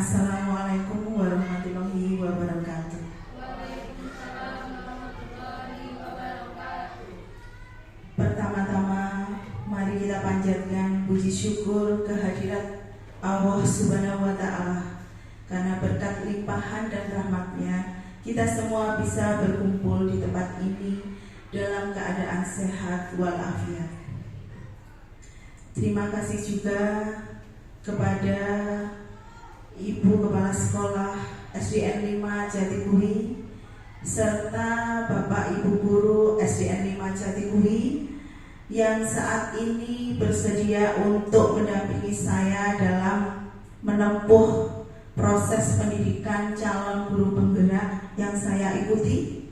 Assalamualaikum warahmatullahi wabarakatuh. Pertama-tama, mari kita panjatkan puji syukur kehadirat Allah Subhanahu wa Ta'ala, karena berkat limpahan dan rahmat-Nya kita semua bisa berkumpul di tempat ini dalam keadaan sehat walafiat. Terima kasih juga kepada Ibu Kepala Sekolah SDN 5 Jatikuri serta Bapak Ibu Guru SDN 5 Jatikuri yang saat ini bersedia untuk mendampingi saya dalam menempuh proses pendidikan calon guru penggerak yang saya ikuti.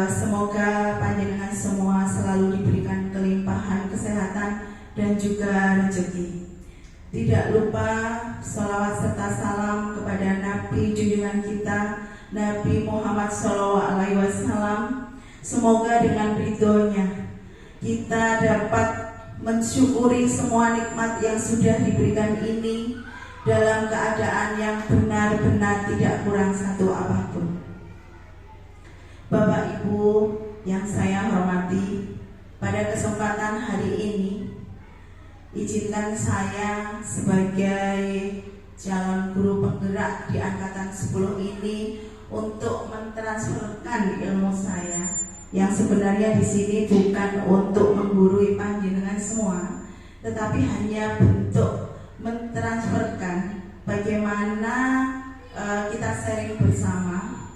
Semoga panjenengan semua selalu diberikan kelimpahan kesehatan dan juga rezeki. Tidak lupa sholawat serta salam kepada Nabi junjungan kita Nabi Muhammad SAW. Semoga dengan ridhonya kita dapat mensyukuri semua nikmat yang sudah diberikan ini dalam keadaan yang benar-benar tidak kurang satu apapun. Bapak Ibu yang saya hormati, pada kesempatan hari ini izinkan saya sebagai calon guru penggerak di angkatan 10 ini untuk mentransferkan ilmu saya yang sebenarnya di sini bukan untuk menggurui panjenengan semua, tetapi hanya bentuk mentransferkan bagaimana kita sharing bersama,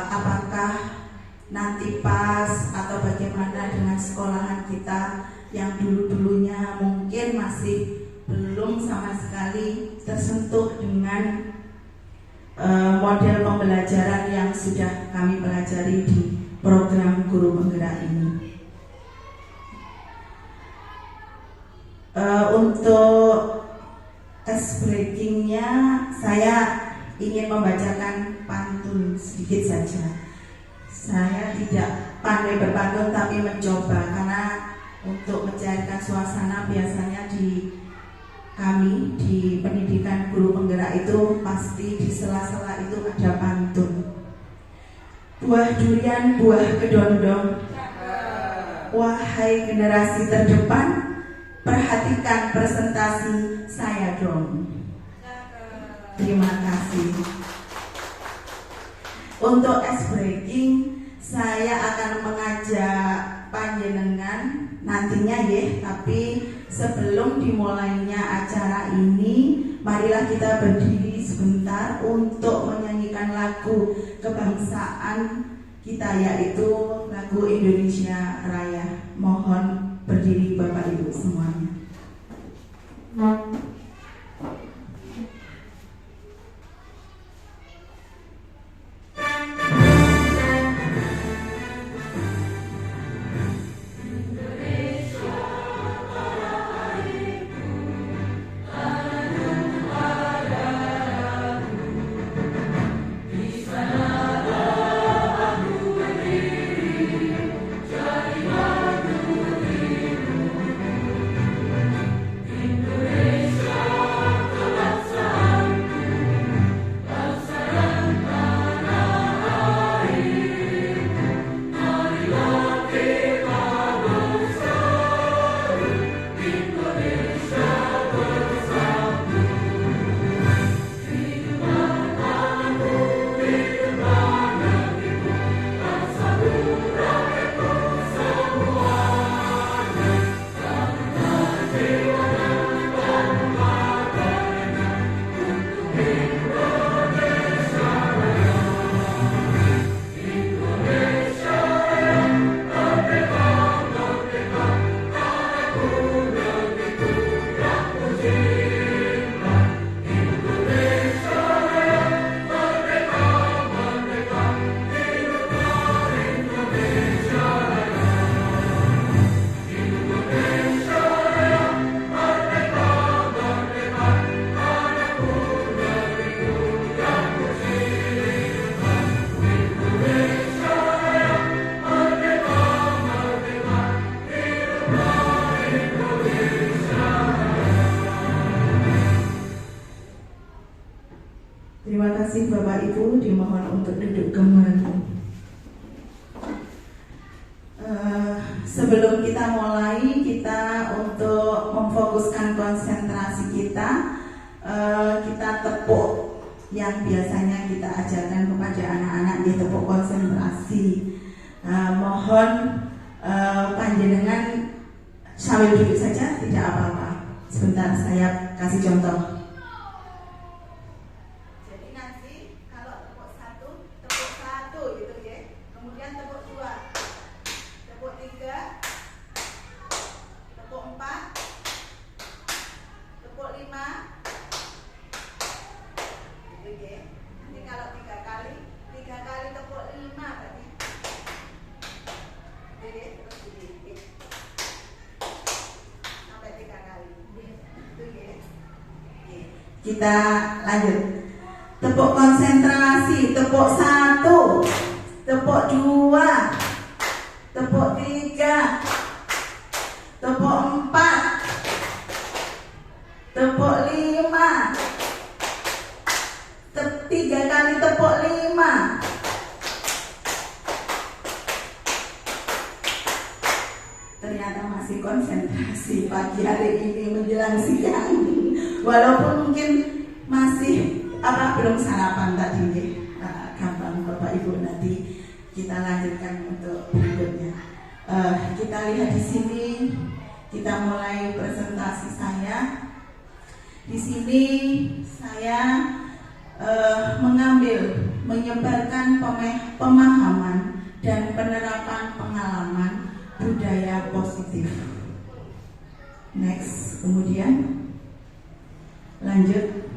apakah nanti pas atau bagaimana dengan sekolahan kita yang dulu-dulunya mungkin masih belum sama sekali tersentuh dengan model pembelajaran yang sudah kami pelajari di program guru penggerak ini. Untuk ice breakingnya saya ingin membacakan pantun sedikit saja. Saya tidak pandai berpantun tapi mencoba, karena untuk mencairkan suasana biasanya di kami di pendidikan guru penggerak itu pasti di sela-sela itu ada pantun. Buah durian, buah kedondong, wahai generasi terdepan, perhatikan presentasi saya dong. Terima kasih. Untuk ice breaking saya akan mengajak panjenengan nantinya ya, tapi sebelum dimulainya acara ini, marilah kita berdiri sebentar untuk menyanyikan lagu kebangsaan kita, yaitu lagu Indonesia Raya. Mohon berdiri Bapak Ibu semuanya. kasih Bapak Ibu, dimohon untuk duduk kembali. Sebelum kita mulai, kita untuk memfokuskan konsentrasi kita tepuk yang biasanya kita ajarkan kepada anak-anak, di tepuk konsentrasi. Mohon panjenengan sambil duduk saja, tidak apa-apa. Sebentar, saya kasih contoh. Jadi nanti kalau tepuk satu gitu ya. Kemudian tepuk 2, tepuk 3, tepuk 4, tepuk 5, gitu ya. Nanti kalau 3 kali tepuk 5 berarti. Jadi terus sedikit sampai 3 kali. Itu ya. Kita lanjut. Tepuk konsentrasi, tepuk 1, tepuk 2, tepuk 3, tepuk 4, tepuk 5, 3 kali tepuk 5. Ternyata masih konsentrasi pagi hari ini menjelang siang. Walaupun mungkin masih belum sarapan tadi. Gampang Bapak Ibu, nanti kita lanjutkan untuk berikutnya. Kita lihat di sini, kita mulai presentasi saya. Di sini saya menyebarkan pemahaman dan penerapan pengalaman budaya positif. Next, kemudian lanjut.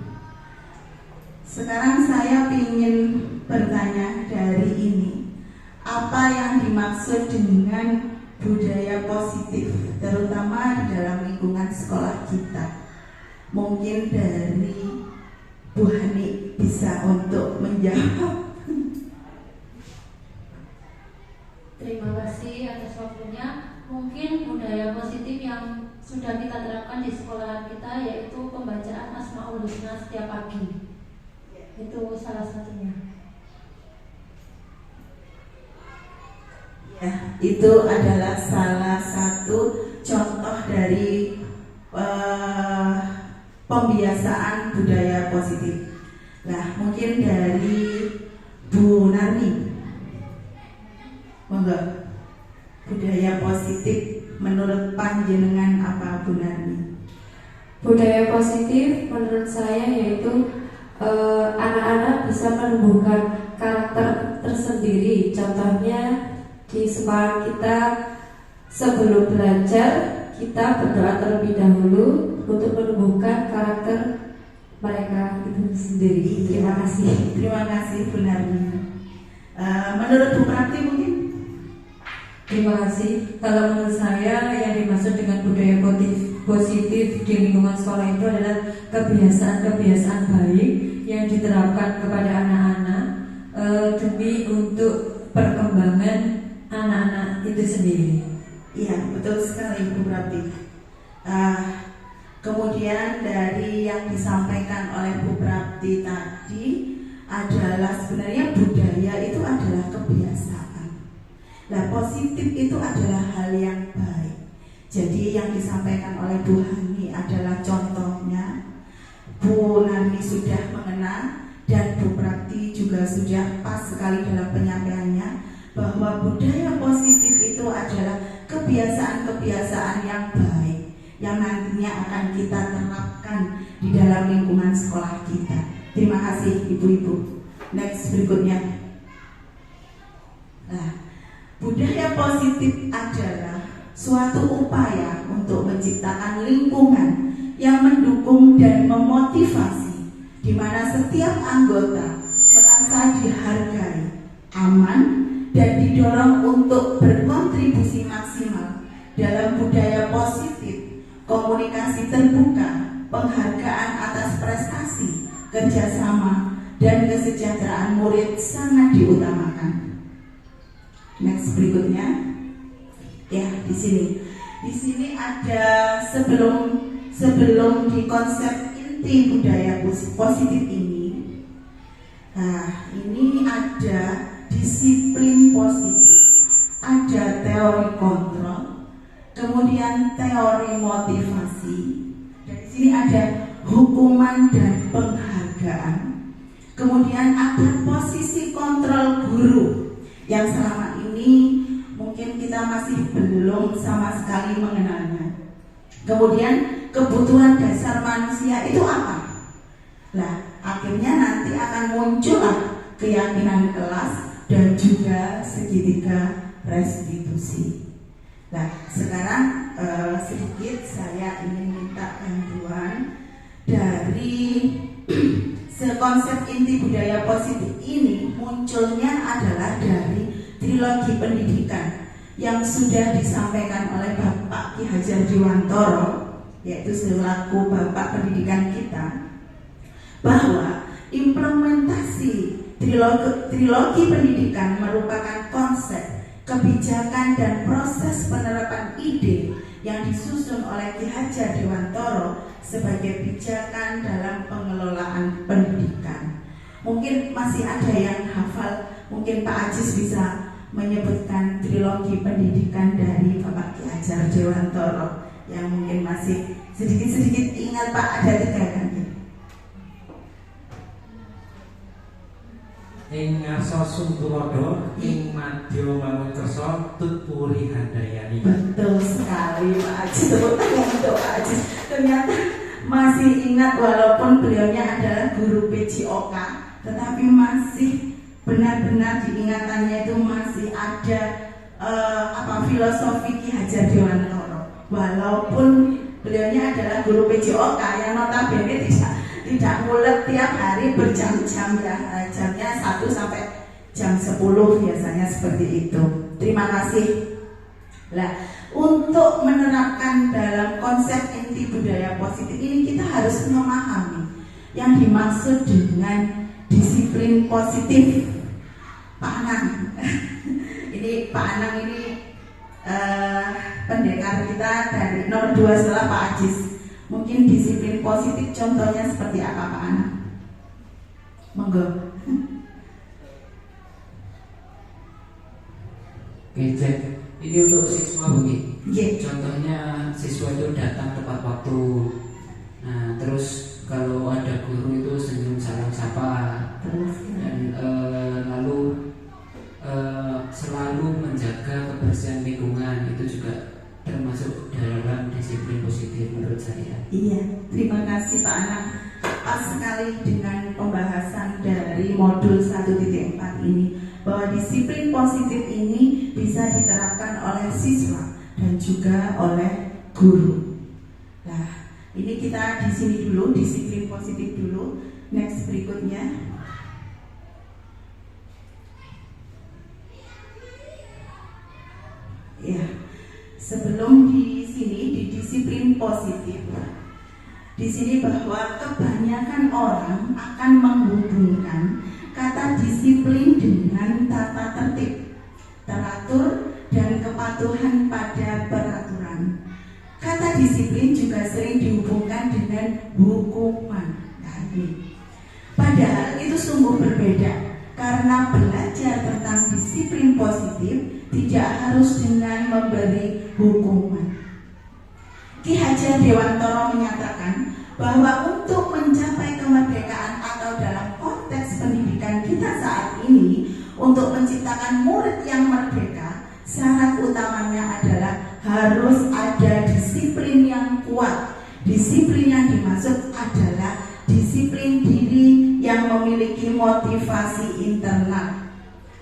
Sekarang saya ingin bertanya dari ini, apa yang dimaksud dengan budaya positif, terutama di dalam lingkungan sekolah kita? Mungkin dari Bu Hani bisa untuk menjawab. Terima kasih atas waktunya. Mungkin budaya positif yang sudah kita terapkan di sekolahan kita yaitu pembacaan Asmaul Husna setiap pagi. Itu salah satunya. Ya, itu adalah salah satu contoh dari pembiasaan budaya positif. Nah, mungkin dari Bu Narni, monggo. Budaya positif menurut panjenengan apa, Bu Narni? Budaya positif menurut saya yaitu anak-anak bisa menumbuhkan karakter tersendiri. Contohnya di sekolah kita, sebelum belajar kita berdoa terlebih dahulu untuk menumbuhkan karakter mereka itu sendiri. Terima kasih. Terima kasih Bu Narni. Menurut Bu Prati mungkin? Terima kasih. Kalau menurut saya yang dimaksud dengan budaya positif di lingkungan sekolah itu adalah kebiasaan-kebiasaan baik yang diterapkan kepada anak-anak demi untuk perkembangan anak-anak itu sendiri. Iya, betul sekali Bu Prati. Kemudian dari yang disampaikan oleh Bu Prati tadi adalah sebenarnya budaya itu adalah kebiasaan. Nah, positif itu adalah hal yang baik. Jadi yang disampaikan oleh Bu Hani adalah contohnya. Bu Narni sudah mengenal dan Bu Prati juga sudah pas sekali dalam penyampaiannya bahwa budaya positif itu adalah kebiasaan-kebiasaan yang baik yang nantinya akan kita terapkan di dalam lingkungan sekolah kita. Terima kasih Ibu-ibu. Next, berikutnya. Nah, budaya positif adalah suatu upaya untuk menciptakan lingkungan yang mendukung dan memotivasi, di mana setiap anggota merasa dihargai, aman, dan didorong untuk berkontribusi maksimal dalam budaya positif. Komunikasi terbuka, penghargaan atas prestasi, kerjasama, dan kesejahteraan murid sangat diutamakan. Next, berikutnya. Ya, di sini ada sebelum di konsep inti budaya positif ini, Nah, ini ada disiplin positif, ada teori kontrol, kemudian teori motivasi, dan di sini ada hukuman dan penghargaan. Kemudian ada posisi kontrol guru yang selama ini mungkin kita masih belum sama sekali mengenalnya. Kemudian kebutuhan dasar manusia itu apa? Nah, akhirnya nanti akan muncullah keyakinan kelas dan juga segitiga restitusi. Nah, sekarang sedikit saya ingin minta bantuan dari konsep inti budaya positif ini munculnya adalah dari trilogi pendidikan yang sudah disampaikan oleh Bapak Ki Hajar Dewantoro, yaitu selaku Bapak Pendidikan kita, bahwa implementasi trilogi pendidikan merupakan konsep, kebijakan dan proses penerapan ide yang disusun oleh Ki Hajar Dewantoro sebagai pijakan dalam pengelolaan pendidikan. Mungkin masih ada yang hafal, mungkin Pak Ajis bisa menyebutkan trilogi pendidikan dari Bapak Ki Hajar Dewantoro yang mungkin masih sedikit-sedikit ingat. Pak, ada 3 kan? Ing ngarsa Sunturodo, ing madya Mangunkersa, Tutpuri Handayani. Betul sekali Pak Ajis, tepuk tangan untuk Pak Ajis. Ternyata masih ingat walaupun beliaunya adalah guru PJOK, tetapi masih benar-benar diingatannya itu masih ada filosofi Ki Hajar Dewantoro. Walaupun beliaunya adalah guru PJOK yang notabene tidak mulet tiap hari berjam-jam ya, jamnya 1 sampai jam 10 biasanya seperti itu. Terima kasih. Nah, untuk menerapkan dalam konsep inti budaya positif ini kita harus memahami yang dimaksud dengan disiplin positif. Pak Anang, ini Pak Anang ini pendekar kita dari nomor 2 setelah Pak Ajis. Mungkin disiplin positif contohnya seperti apa Pak Anang? Monggo. Oke, Jack. Ini untuk siswa begini. Yeah. Contohnya siswa itu datang tepat waktu. Nah, terus kalau ada guru itu senyum salam sapa. Dan lalu selalu menjaga kebersihan lingkungan, itu juga termasuk dalam disiplin positif menurut saya. Iya, terima kasih Pak Anang. Pas sekali dengan pembahasan dari modul 1.4 ini, bahwa disiplin positif ini bisa diterapkan oleh siswa dan juga oleh guru. Nah, ini kita di sini dulu, disiplin positif dulu. Next berikutnya. Ya, sebelum di sini di disiplin positif, di sini bahwa kebanyakan orang akan menghubungkan kata disiplin dengan tata tertib, teratur, dan kepatuhan pada peraturan. Kata disiplin juga sering dihubungkan dengan hukuman. Nah, ini. Padahal itu sungguh berbeda, karena belajar tentang disiplin positif tidak harus dengan memberi hukuman. Ki Hajar Dewantoro menyatakan bahwa untuk mencapai kemerdekaan atau dalam konteks pendidikan kita saat ini, untuk menciptakan murid yang merdeka, syarat utamanya adalah harus ada disiplin yang kuat. Disiplin yang dimaksud adalah disiplin diri yang memiliki motivasi internal.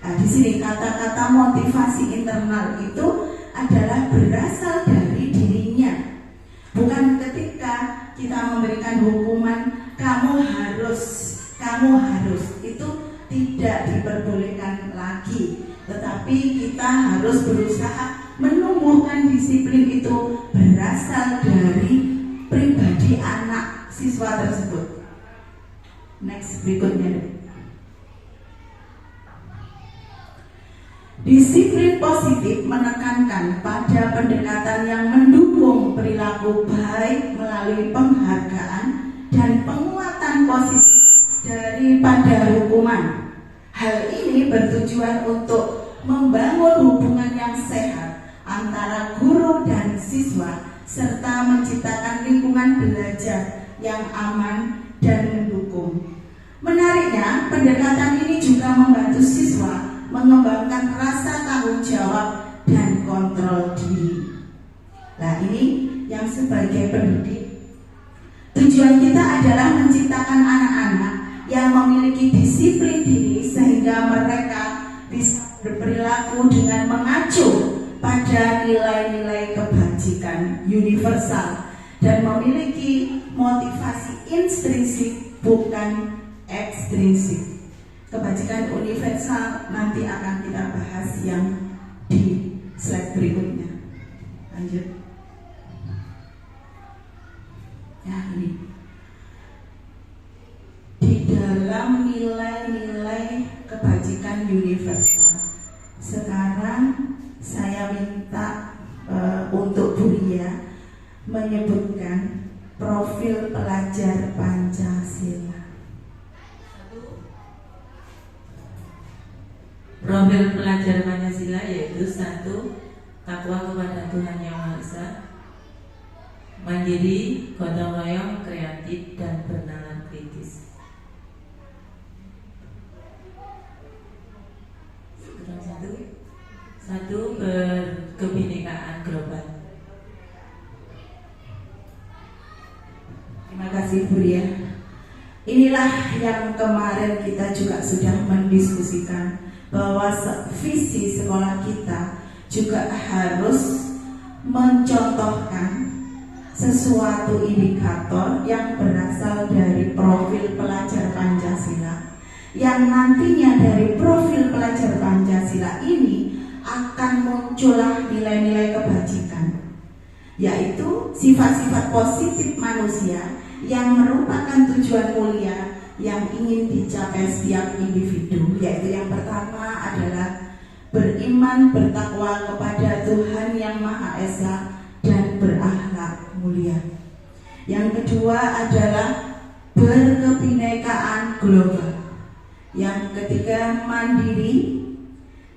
Nah, di sini kata-kata motivasi internal itu adalah berasal dari dirinya. Bukan ketika kita memberikan hukuman kamu harus itu tidak diperbolehkan lagi. Tetapi kita harus berusaha menumbuhkan disiplin itu berasal dari pribadi anak siswa tersebut. Next berikutnya. Disiplin positif menekankan pada pendekatan yang mendukung perilaku baik melalui penghargaan dan penguatan positif daripada hukuman. bertujuan untuk membangun hubungan yang sehat antara guru dan siswa serta menciptakan lingkungan belajar yang aman dan mendukung. Menariknya, pendekatan ini juga membantu siswa mengembangkan rasa tanggung jawab dan kontrol diri. Nah, ini yang sebagai pendidik, tujuan kita adalah menciptakan anak-anak yang memiliki disiplin diri sehingga mereka bisa berperilaku dengan mengacu pada nilai-nilai kebajikan universal dan memiliki motivasi intrinsik bukan ekstrinsik. Kebajikan universal nanti akan kita bahas yang di slide berikutnya. Lanjut. Ya, ini di dalam nilai-nilai kebajikan universal. Sekarang saya minta untuk Bu Ria menyebutkan profil pelajar Pancasila. Profil pelajar Pancasila yaitu 1. Takwa kepada Tuhan Yang Maha Esa, mandiri, gotong royong, kreatif, dan bernalar kritis. Satu, berkebinekaan global. Terima kasih Bu Ria. Inilah yang kemarin kita juga sudah mendiskusikan, bahwa visi sekolah kita juga harus mencontohkan sesuatu indikator yang berasal dari profil pelajar Pancasila, yang nantinya dari profil pelajar Pancasila ini akan muncullah nilai-nilai kebajikan, yaitu sifat-sifat positif manusia yang merupakan tujuan mulia yang ingin dicapai setiap individu, yaitu yang pertama adalah beriman, bertakwa kepada Tuhan Yang Maha Esa dan berakhlak mulia. Yang kedua adalah berkebinekaan global. Yang ketiga mandiri.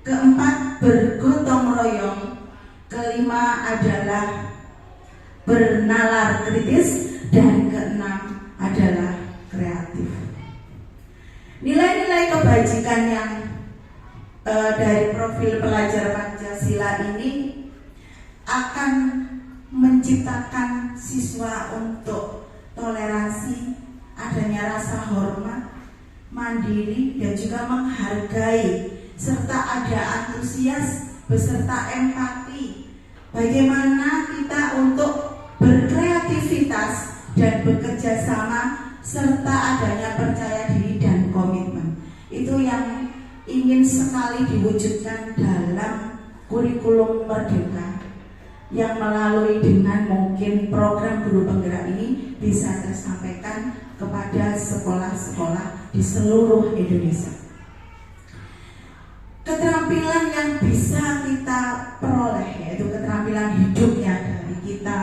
Keempat bergotong royong. Kelima adalah bernalar kritis. Dan keenam adalah kreatif. Nilai-nilai kebajikan yang dari profil pelajar Pancasila ini akan menciptakan siswa untuk toleransi, adanya rasa hormat, mandiri, dan juga menghargai, serta ada antusias beserta empati. Bagaimana kita untuk berkreativitas dan bekerja sama, serta adanya percaya diri dan komitmen. Itu yang ingin sekali diwujudkan dalam kurikulum Merdeka, yang melalui dengan mungkin program guru penggerak ini bisa tersampaikan kepada sekolah-sekolah di seluruh Indonesia. Keterampilan yang bisa kita peroleh, yaitu keterampilan hidupnya dari kita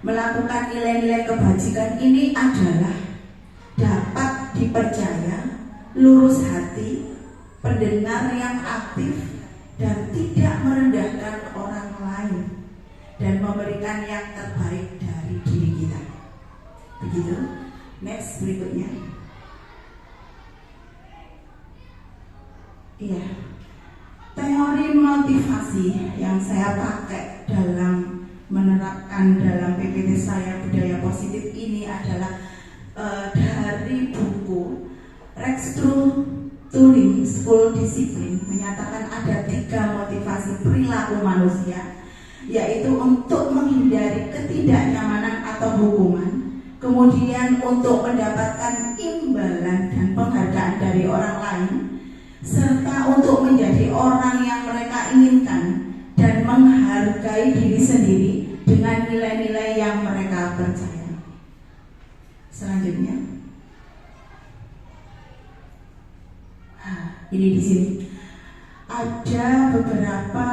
melakukan nilai-nilai kebajikan ini adalah dapat dipercaya, lurus hati, pendengar yang aktif, dan tidak merendahkan orang lain, dan memberikan yang terbaik dari diri kita. Begitu. Next, berikutnya. Iya. Teori motivasi yang saya pakai dalam menerapkan dalam PPT saya budaya positif ini adalah dari buku Rex Turing School Discipline, menyatakan ada 3 motivasi perilaku manusia, yaitu untuk menghindari ketidaknyamanan atau hukuman, kemudian untuk mendapatkan imbalan dan penghargaan dari orang lain, serta untuk menjadi orang yang mereka inginkan dan menghargai diri sendiri dengan nilai-nilai yang mereka percaya. Selanjutnya, ini di sini ada beberapa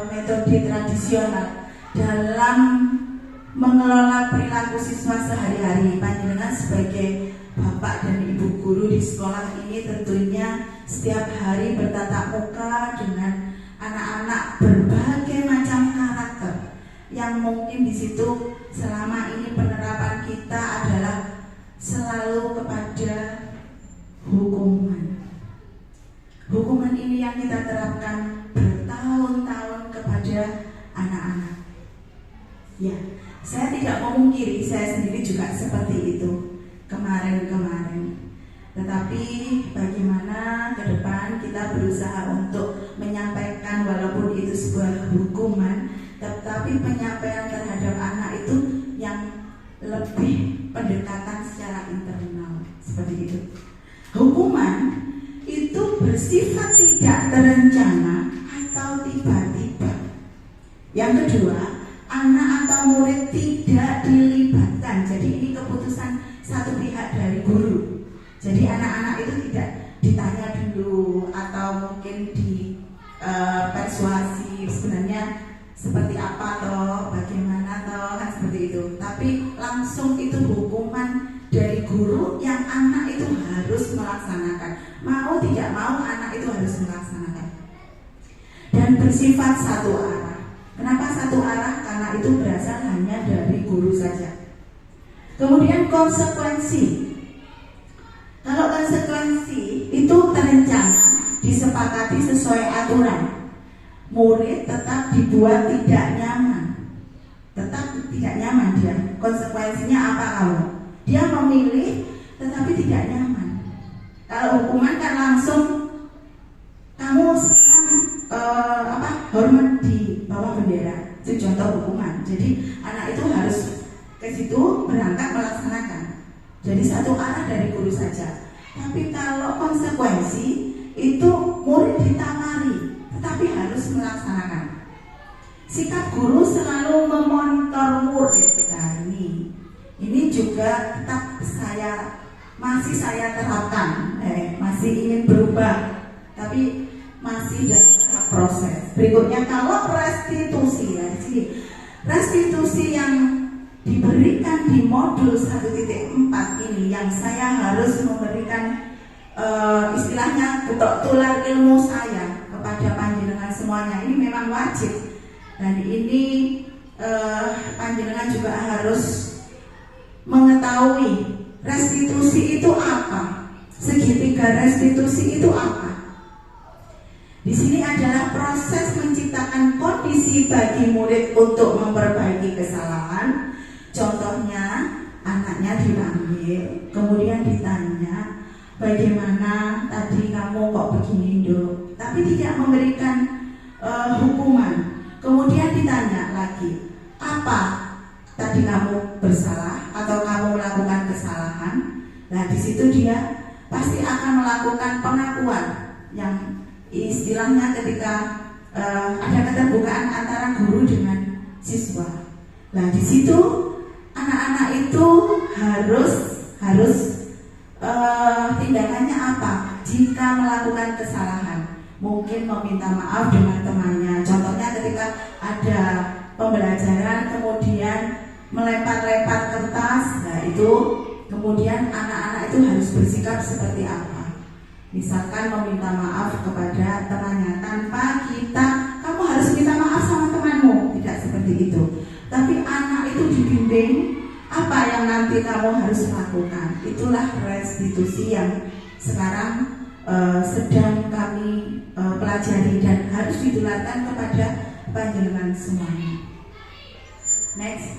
metode tradisional dalam mengelola perilaku siswa sehari-hari. Panjenengan sebagai bapak dan ibu guru di sekolah ini tentunya setiap hari bertatap muka dengan anak-anak berbagai macam karakter yang mungkin di situ selama ini penerapan kita adalah selalu kepada hukuman. Hukuman ini yang kita terapkan bertahun-tahun kepada anak-anak. Ya, saya tidak memungkiri, saya sendiri juga seperti itu kemarin-kemarin. Tetapi bagaimana ke depan kita berusaha untuk menyampaikan walaupun itu sebuah hukuman, tetapi penyampaian terhadap anak itu yang lebih pendekatan secara internal, seperti itu. Hukuman itu bersifat tidak terencana atau tiba-tiba. Yang kedua, anak atau murid tidak dilibatkan. Jadi ini keputusan satu pihak dari guru. Jadi anak-anak itu tidak ditanya dulu atau mungkin di persuasi sebenarnya seperti apa atau bagaimana atau kan seperti itu. Tapi langsung itu hukuman dari guru yang anak itu harus melaksanakan. Mau tidak mau anak itu harus melaksanakan. Dan bersifat satu arah. Kenapa satu arah? Karena itu berasal hanya dari guru saja. Kemudian konsekuensi. Kalau konsekuensi itu terencana, disepakati sesuai aturan. Murid tetap dibuat tidak nyaman. Tetap tidak nyaman dia. Konsekuensinya apa kalau? Dia memilih tetapi tidak nyaman. Kalau hukuman kan langsung kamu sekarang hormat di bawah bendera. Itu contoh hukuman. Jadi anak itu harus ke situ berangkat melaksanakan. Jadi satu arah dari guru saja. Tapi kalau konsekuensi itu murid ditawari, tetapi harus melaksanakan. Sikap guru selalu memonitor murid. Nah, ini juga tetap masih saya terapkan. Masih ingin berubah, tapi masih dalam tahap proses. Berikutnya kalau restitusi ya, di sini restitusi yang diberikan di modul 1.4 ini yang saya harus memberikan istilahnya ketok tular ilmu saya kepada panjenengan semuanya, ini memang wajib. Dan ini panjenengan juga harus mengetahui restitusi itu apa, segitiga restitusi itu apa. Di sini adalah proses menciptakan kondisi bagi murid untuk memperbaiki kesalahan. Contohnya, anaknya dipanggil, kemudian ditanya, bagaimana tadi kamu kok begini dok? Tapi tidak memberikan hukuman. Kemudian ditanya lagi, apa tadi kamu bersalah atau kamu melakukan kesalahan? Nah, di situ dia pasti akan melakukan pengakuan yang istilahnya ketika ada keterbukaan antara guru dengan siswa. Nah, di situ anak-anak itu harus tindakannya apa? Jika melakukan kesalahan, mungkin meminta maaf dengan temannya. Contohnya ketika ada pembelajaran kemudian melempar-lempar kertas, nah itu kemudian anak-anak itu harus bersikap seperti apa? Misalkan meminta maaf kepada temannya tanpa kamu harus minta maaf sama temanmu, tidak seperti itu. Tapi anak itu dibimbing apa yang nanti kamu harus lakukan. Itulah restitusi yang sekarang sedang kami pelajari dan harus ditularkan kepada panjenengan semuanya. Next.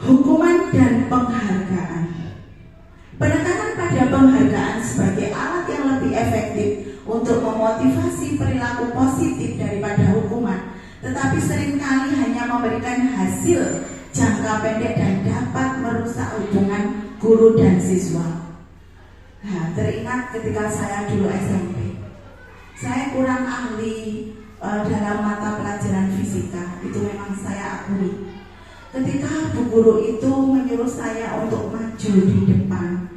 Hukuman dan penghargaan. Penekanan pada penghargaan sebagai alat yang lebih efektif untuk memotivasi perilaku positif daripada hukuman, tetapi seringkali hanya memberikan hasil jangka pendek dan dapat merusak hubungan guru dan siswa. Nah, teringat ketika saya dulu SMP, saya kurang ahli dalam mata pelajaran fisika, itu memang saya akui. Ketika bu guru itu menyuruh saya untuk maju di depan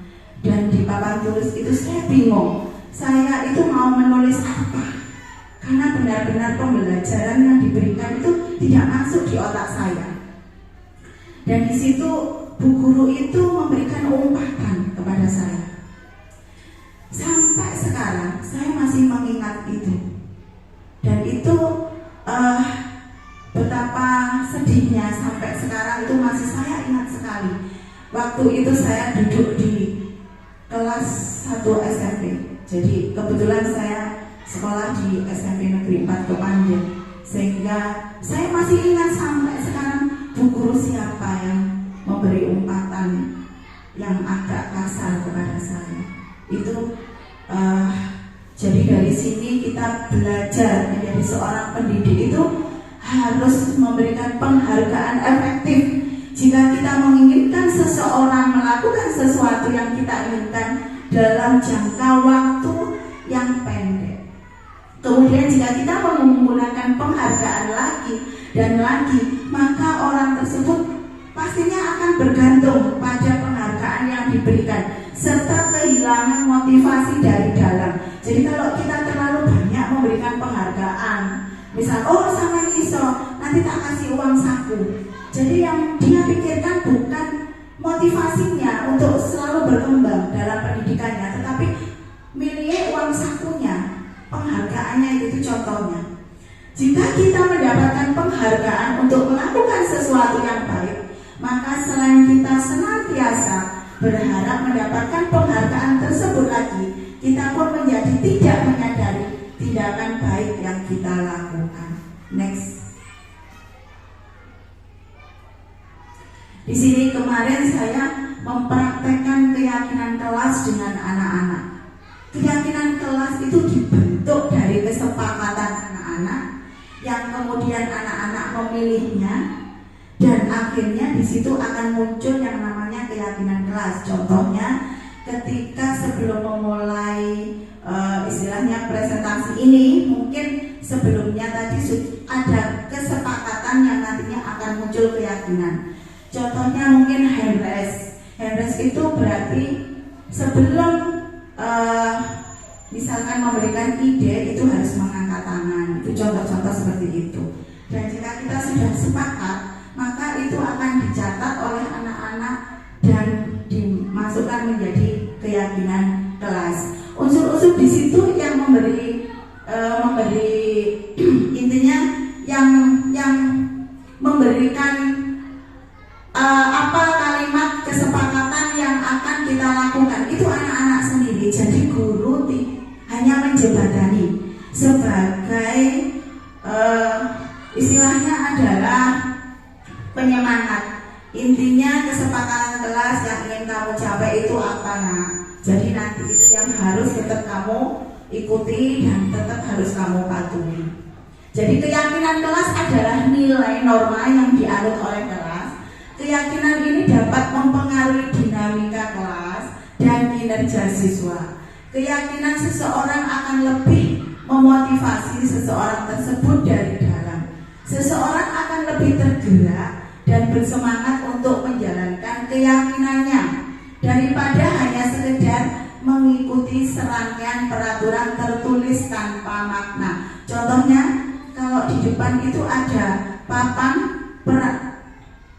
dan di papan tulis itu, saya bingung. Saya itu mau menulis apa? Karena benar-benar pembelajaran yang diberikan itu tidak masuk di otak saya. Dan di situ Bu Guru itu memberikan umpatan kepada saya. Sampai sekarang saya masih mengingat itu. Dan itu betapa sedihnya sampai sekarang itu masih saya ingat sekali. Waktu itu saya duduk di kelas 1 SMP. Jadi kebetulan saya sekolah di SMP Negeri 4 Kepanjen, sehingga saya masih ingat sampai sekarang Bu Guru siapa yang memberi umpatan yang agak kasar kepada saya. Itu jadi dari sini kita belajar menjadi seorang pendidik itu harus memberikan penghargaan efektif. Jika kita menginginkan seseorang melakukan sesuatu yang kita inginkan dalam jangka waktu yang pendek. Kemudian jika kita menggunakan penghargaan lagi dan lagi, maka orang tersebut pastinya akan bergantung pada penghargaan yang diberikan serta kehilangan motivasi dari dalam. Jadi kalau kita terlalu banyak memberikan penghargaan, misal sampean iso, nanti tak kasih uang saku. Jadi yang dia pikirkan bukan motivasinya untuk selalu berkembang dalam pendidikannya, tetapi milih uang sakunya, penghargaannya itu contohnya. Jika kita mendapatkan penghargaan untuk melakukan sesuatu yang baik, maka selain kita senantiasa berharap mendapatkan penghargaan tersebut lagi, kita pun menjadi tidak menyadari tindakan baik yang kita lakukan. Next. Di sini kemarin saya mempraktekkan keyakinan kelas dengan anak-anak. Keyakinan kelas itu dibentuk dari kesepakatan anak-anak yang kemudian anak-anak memilihnya, dan akhirnya di situ akan muncul yang namanya keyakinan kelas. Contohnya ketika sebelum memulai istilahnya presentasi ini, mungkin sebelumnya tadi ada kesepakatan yang nantinya akan muncul keyakinan. Contohnya mungkin hand raise. Hand raise itu berarti sebelum misalkan memberikan ide itu harus mengangkat tangan. Itu contoh-contoh seperti itu. Dan jika kita sudah sepakat, maka itu akan dicatat oleh anak-anak dan dimasukkan menjadi keyakinan kelas. Unsur-unsur di situ yang memberi intinya yang memberikan apa kalimat kesepakatan yang akan kita lakukan itu anak-anak sendiri. Jadi guru hanya menjembatani sebagai istilahnya adalah penyemangat. Intinya kesepakatan kelas yang ingin kamu capai itu apa, nak? Jadi nanti itu yang harus tetap kamu ikuti dan tetap harus kamu patuhi. Jadi keyakinan kelas adalah nilai norma yang dianut oleh kelas. Keyakinan ini dapat mempengaruhi dinamika kelas dan kinerja siswa. Keyakinan seseorang akan lebih memotivasi seseorang tersebut dari dalam. Seseorang akan lebih tergerak dan bersemangat untuk menjalankan keyakinannya daripada hanya sekedar mengikuti serangkaian peraturan tertulis tanpa makna. Contohnya, kalau di depan itu ada papan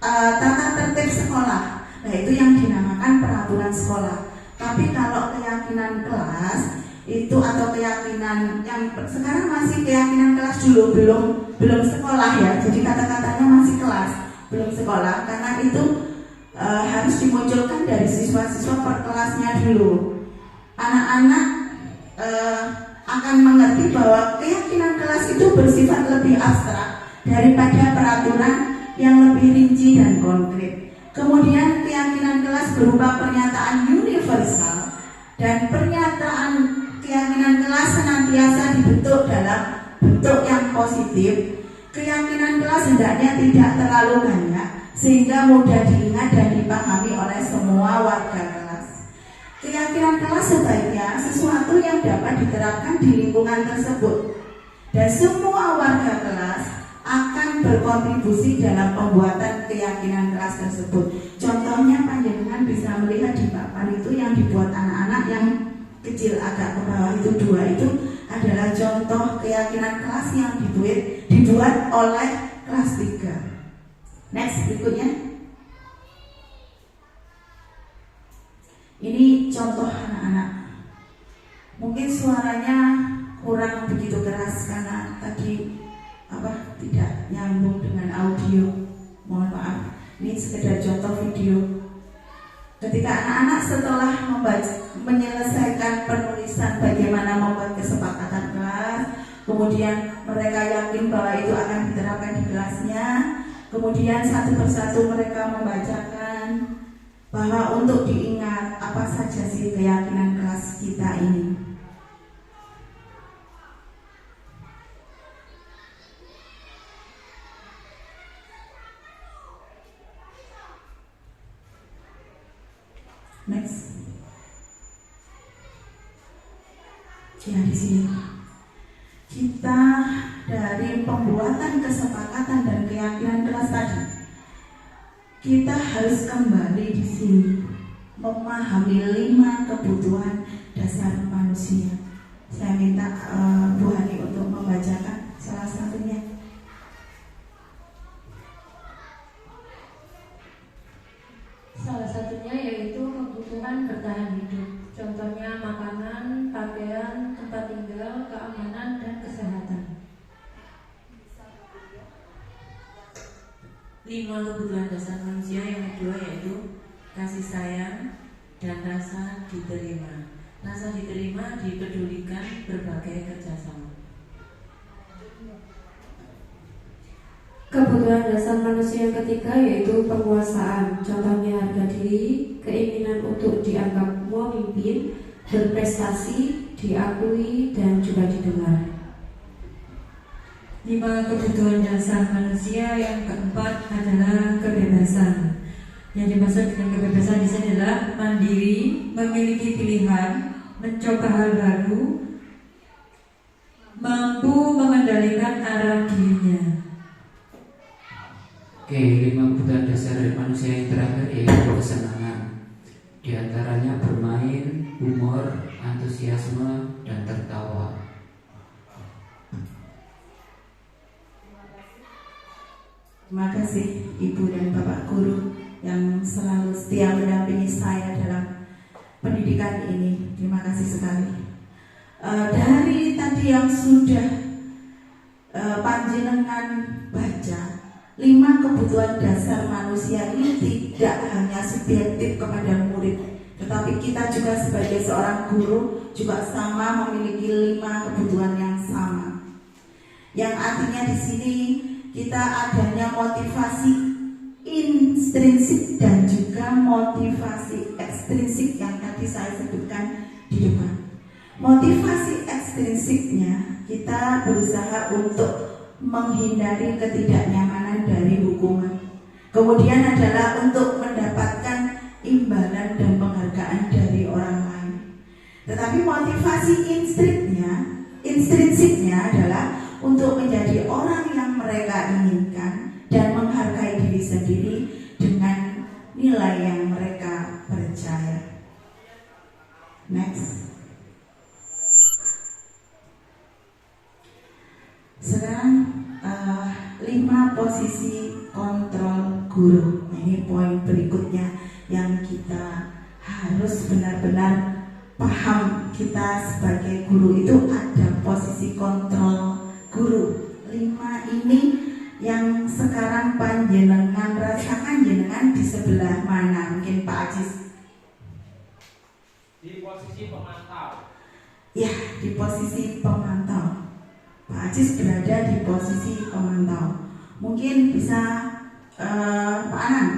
tata tertib sekolah, nah itu yang dinamakan peraturan sekolah. Tapi kalau keyakinan kelas itu atau keyakinan yang sekarang masih keyakinan kelas dulu, belum sekolah ya. Jadi kata-katanya masih kelas, belum sekolah, karena itu harus dimunculkan dari siswa-siswa per kelasnya dulu. Anak-anak akan mengerti bahwa keyakinan kelas itu bersifat lebih abstrak daripada peraturan yang lebih rinci dan konkret. Kemudian keyakinan kelas berupa pernyataan universal, dan pernyataan keyakinan kelas senantiasa dibentuk dalam bentuk yang positif. Keyakinan kelas hendaknya tidak terlalu banyak sehingga mudah diingat dan dipahami oleh semua warga kelas. Keyakinan kelas sebaiknya sesuatu yang dapat diterapkan di lingkungan tersebut, dan semua warga kelas akan berkontribusi dalam pembuatan keyakinan kelas tersebut. Contohnya panjenengan bisa melihat di papan itu yang dibuat anak-anak yang kecil agak ke bawah itu 2 itu adalah contoh keyakinan kelas yang dibuat oleh kelas 3. Next berikutnya. Ketika anak-anak setelah menyelesaikan penulisan bagaimana membuat kesepakatan kelas, kemudian mereka yakin bahwa itu akan diterapkan di kelasnya, kemudian satu persatu mereka membacakan bahwa untuk diingat apa saja sih keyakinan kelas kita ini. Next. Ya, di sini kita dari pembuatan kesepakatan dan keyakinan kelas tadi, kita harus kembali di sini memahami 5 kebutuhan dasar manusia. Saya minta Bu Hani untuk membacakan salah satunya. Salah satunya yaitu kebutuhan bertahan hidup. Contohnya makanan, pakaian, tempat tinggal, keamanan, dan kesehatan. 5 kebutuhan dasar manusia yang kedua yaitu kasih sayang dan rasa diterima. Rasa diterima, dipedulikan, berbagai kerjasama. Kebutuhan dasar manusia yang ketiga yaitu penguasaan, contohnya harga diri, keinginan untuk dianggap memimpin, berprestasi, diakui, dan juga didengar. 5 kebutuhan dasar manusia yang keempat adalah kebebasan. Yang dimaksud dengan kebebasan di sini adalah mandiri, memiliki pilihan, mencoba hal baru, mampu mengendalikan arah dirinya. Oke, 5 kebutuhan dasar dari manusia yang terakhir yaitu kesenangan. Di antaranya bermain, humor, antusiasme, dan tertawa. Terima kasih Ibu dan Bapak Guru yang selalu setia mendampingi saya dalam pendidikan ini. Terima kasih sekali. Dari tadi yang sudah panjenengan baca, 5 kebutuhan dasar manusia ini tidak hanya subjektif kepada murid, tetapi kita juga sebagai seorang guru juga sama memiliki 5 kebutuhan yang sama. Yang artinya di sini kita adanya motivasi intrinsik dan juga motivasi ekstrinsik yang tadi saya sebutkan di depan. Motivasi ekstrinsiknya kita berusaha untuk menghindari ketidaknyamanan dari hukuman. Kemudian adalah untuk mendapatkan imbalan dan penghargaan dari orang lain. Tetapi motivasi intrinsiknya adalah untuk menjadi orang yang mereka inginkan dan menghargai diri sendiri dengan nilai yang mereka percaya. Next. Sekarang 5 posisi kontrol guru. Ini poin berikutnya yang kita harus benar-benar paham. Kita sebagai guru itu ada posisi kontrol guru. 5 ini yang sekarang panjenengan rasakan jenengan di sebelah mana? Mungkin Pak Ajis. Di posisi pemantau. Ya, di posisi pemantau. Pak Ajis berada di posisi pemantau. Mungkin bisa Pak Anang.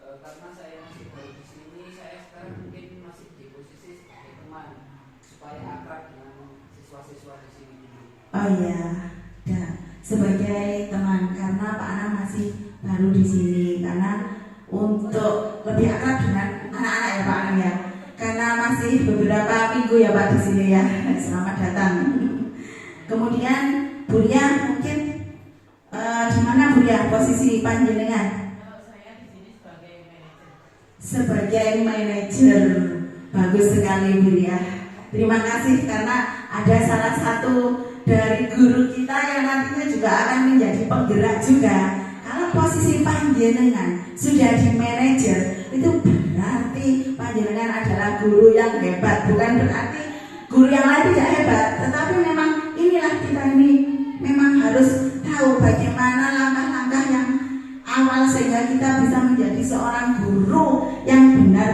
Karena saya masih baru di sini, saya sekarang mungkin masih di posisi sebagai teman supaya akrab dengan siswa-siswa di sini. Oh iya, ya, sebagai teman karena Pak Anang masih baru di sini. Karena untuk lebih akrab dengan anak-anak ya Pak Anang ya. Karena masih beberapa minggu ya Pak di sini ya. Selamat datang. Kemudian Bu Ria mungkin di mana Bu Ria posisi panjenengan? Saya di sini sebagai manajer. Sebagai manajer. Bagus sekali Bu Ria. Terima kasih karena ada salah satu dari guru kita yang nantinya juga akan menjadi penggerak juga. Kalau posisi panjenengan sudah di manajer, itu berarti panjenengan adalah guru yang hebat. Bukan berarti guru yang lain tidak hebat, tetapi memang inilah kita ini memang harus tahu bagaimana langkah-langkah yang awal sehingga kita bisa menjadi seorang guru yang benar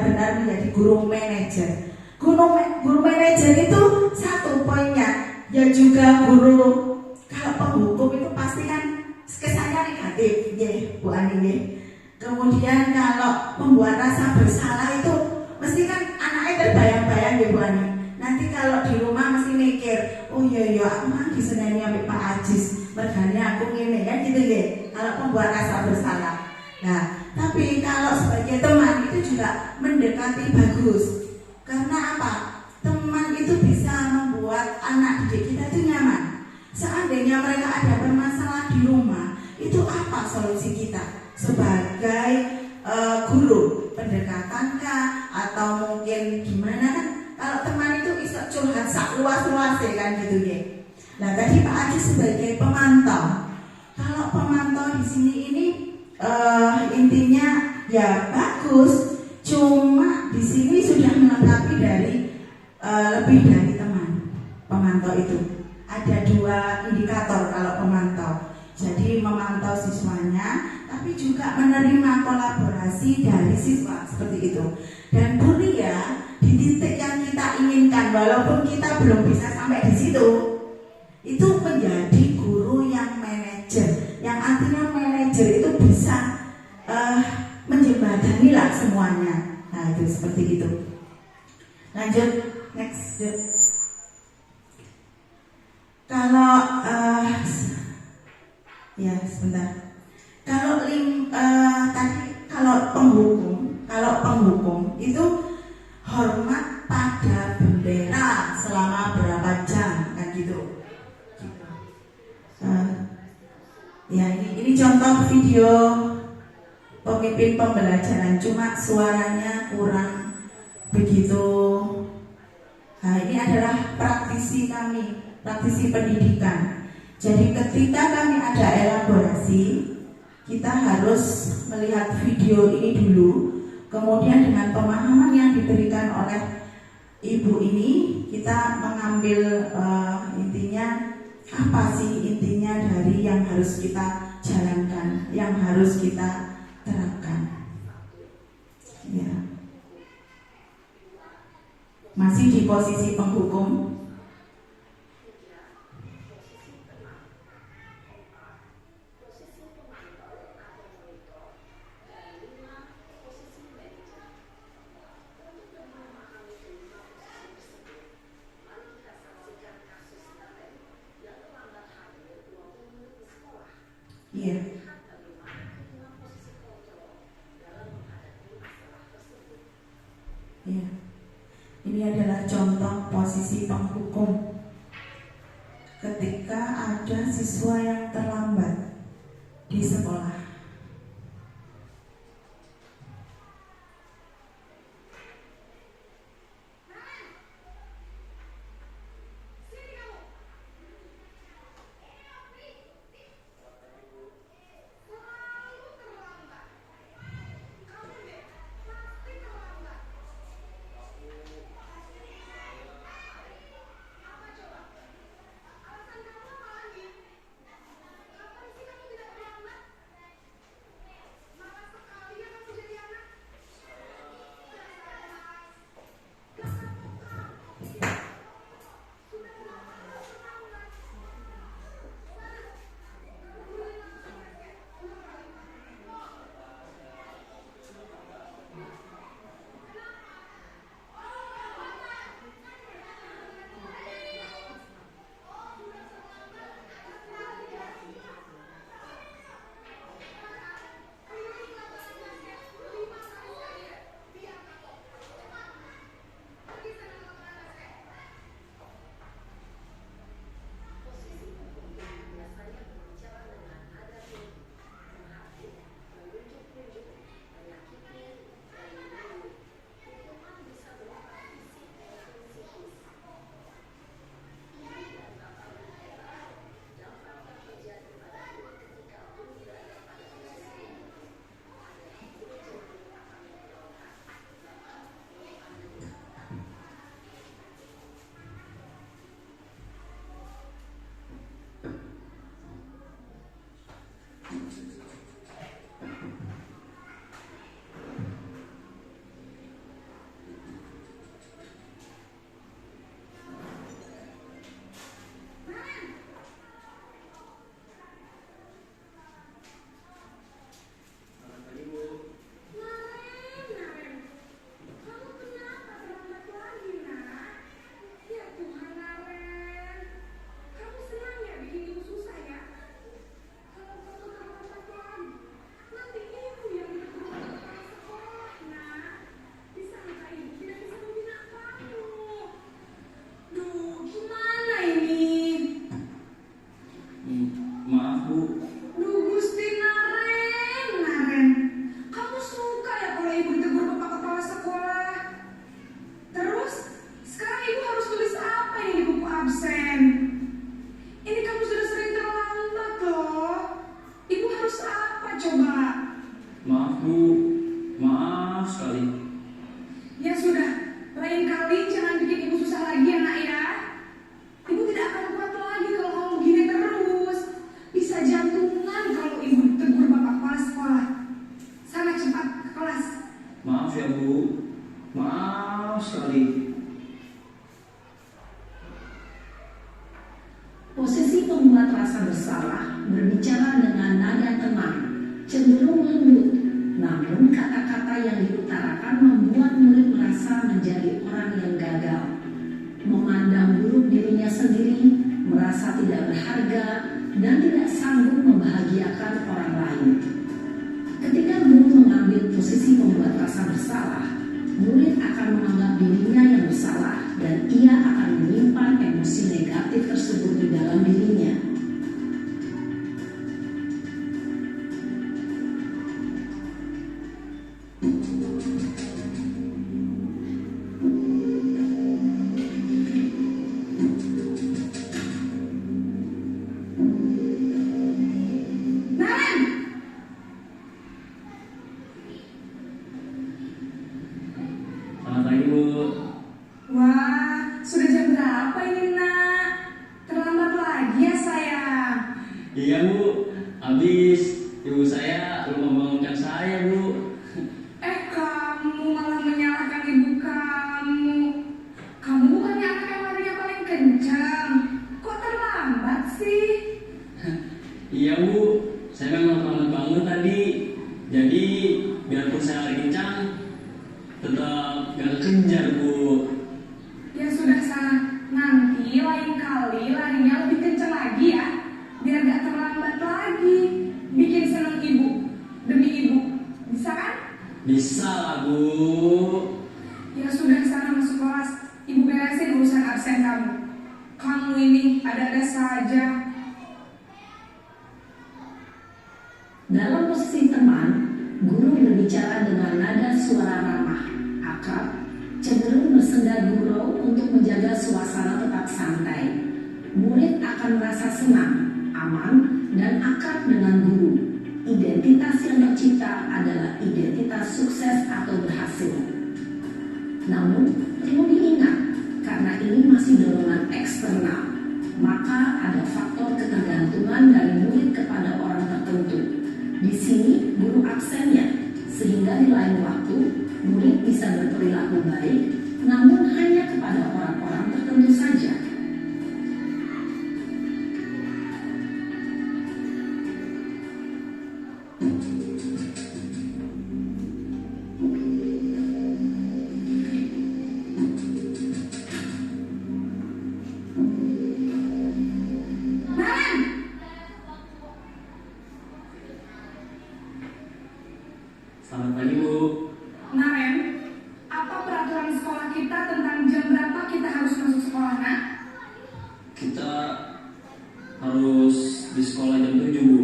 nggih. Kemudian kalau membuat rasa bersalah itu mesti kan anaknya terbayang-bayang nggih Bu Ani. Nanti kalau di rumah mesti mikir, oh iya aku kan diseneni ambek Pak Ajis, mergane aku ngene kan gitu nggih. Kalau membuat rasa bersalah. Nah, tapi kalau sebagai teman itu juga mendekati bagus. Karena apa? Teman itu bisa membuat anak didik kita itu nyaman. Seandainya mereka ada bermasalah di rumah, itu apa solusi kita sebagai guru? Pendekatankah atau mungkin gimana kan? Kalau teman itu bisa curhat sak luas-luasnya kan gitu ya. Nah tadi Pak Aji sebagai pemantau. Kalau pemantau di sini ini intinya ya bagus. Cuma di sini sudah melengkapi dari lebih dari teman pemantau itu. Ada 2 indikator kalau pemantau. Jadi memantau siswanya, tapi juga menerima kolaborasi dari siswa seperti itu. Dan kuliah di titik yang kita inginkan, walaupun kita belum bisa sampai di situ, itu menjadi guru yang manajer. Yang artinya manajer itu bisa menjembatani lah semuanya. Nah itu seperti itu. Lanjut, next. Kalau ya sebentar. Kalau penghukum itu hormat pada bendera selama berapa jam kan gitu. Ya ini contoh video pemimpin pembelajaran, cuma suaranya kurang begitu. Nah ini adalah praktisi kami, praktisi pendidikan. Jadi ketika kami ada elaborasi, kita harus melihat video ini dulu, kemudian dengan pemahaman yang diberikan oleh ibu ini, kita mengambil intinya apa sih intinya dari yang harus kita jalankan, yang harus kita terapkan. Ya. Masih di posisi penghukum. Iya. Iya. Ini adalah contoh posisi penghukum. Ketika ada siswa yang terlambat di sekolah. Maaf Bu. Duh Gusti Naren, kamu suka ya kalau ibu tegur bapak kepala sekolah? Terus, sekarang ibu harus tulis apa ini di buku absen? Ini kamu sudah sering terlambat loh. Ibu harus apa coba? Maaf Bu. Maaf sekali. Ya sudah, lain kali jangan bikin ibu susah lagi ya nak ya. Ibu tidak akan kuat lagi kalau kamu begini terus. Bisa jantungan kalau ibu tegur bapak kepala sekolah. Sana cepat ke kelas. Maaf ya Bu. Maaf sekali. Posisi pembuat rasa bersalah berbicara dengan nada tenang, cenderung lembut, namun kata-kata yang diutarakan membuat murid merasa menjadi orang yang gagal, memandang buruk dirinya sendiri, merasa tidak berharga, dan tidak sanggup membahagiakan orang lain. Ketika guru mengambil posisi pembuat rasa bersalah, murid akan menganggap dirinya yang bersalah dan ia akan menyimpan emosi negatif tersebut di dalam dirinya. Naren, Selamat pagi Bu. wah sudah jam berapa ini nak? Terlambat lagi ya sayang. Iya Bu. Habis ibu saya lupa membangunkan saya Bu. Kamu malah menyalahkan ibu kamu. Kamu bukannya anak yang larinya paling kencang. Kok terlambat sih? Iya Bu. Saya memang terlambat bangun tadi. Jadi biarpun saya lari kencang, tetap gak kekejar Bu. Ya sudah sana. Nanti lain kali larinya lebih kencang lagi ya. Biar gak terlambat lagi. Bikin seneng ibu. Demi ibu. Bisa kan? Bisa lah Bu. Ya sudah sana masuk kelas. Ibu beresin urusan absen kamu. Kamu ini ada-ada saja. Dalam posisi teman, guru berbicara dengan nada suara ramah, akrab, cenderung bersenda gurau untuk menjaga suasana tetap santai. Murid akan merasa senang, aman, dan akrab dengan guru. Identitas yang tercipta adalah identitas sukses atau berhasil. Namun, perlu diingat, karena ini masih dorongan eksternal, maka ada faktor ketergantungan dari murid kepada orang tertentu. Di sini guru absennya, sehingga di lain waktu murid bisa berperilaku baik, namun hanya kepada orang-orang tertentu saja. Naren, Selamat pagi Bu. Naren, apa peraturan sekolah kita tentang jam berapa kita harus masuk sekolah, nak? Kita harus di sekolah jam 7 Bu.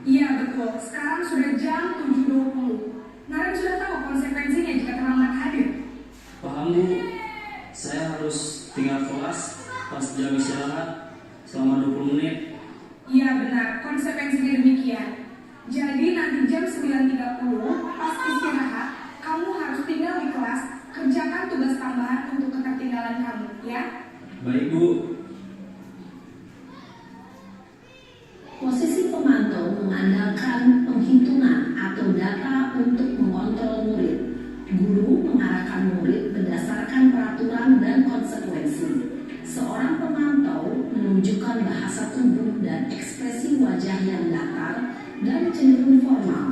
Iya betul, sekarang sudah jam 7.20. Naren sudah tahu konsekuensinya jika terlambat hadir. Paham Bu. Saya harus tinggal kelas pas jam istirahat selama 20 menit. Iya benar, konsekuensinya demikian. Jadi nanti jam 9.30 pas istirahat, kamu harus tinggal di kelas, kerjakan tugas tambahan untuk ketertinggalan kamu, ya? Baik Bu. Posisi pemantau mengandalkan penghitungan atau data untuk mengontrol murid. Guru mengarahkan murid berdasarkan peraturan dan konsekuensi. Seorang pemantau menunjukkan bahasa tubuh dan ekspresi wajah yang datar dan cenderung formal.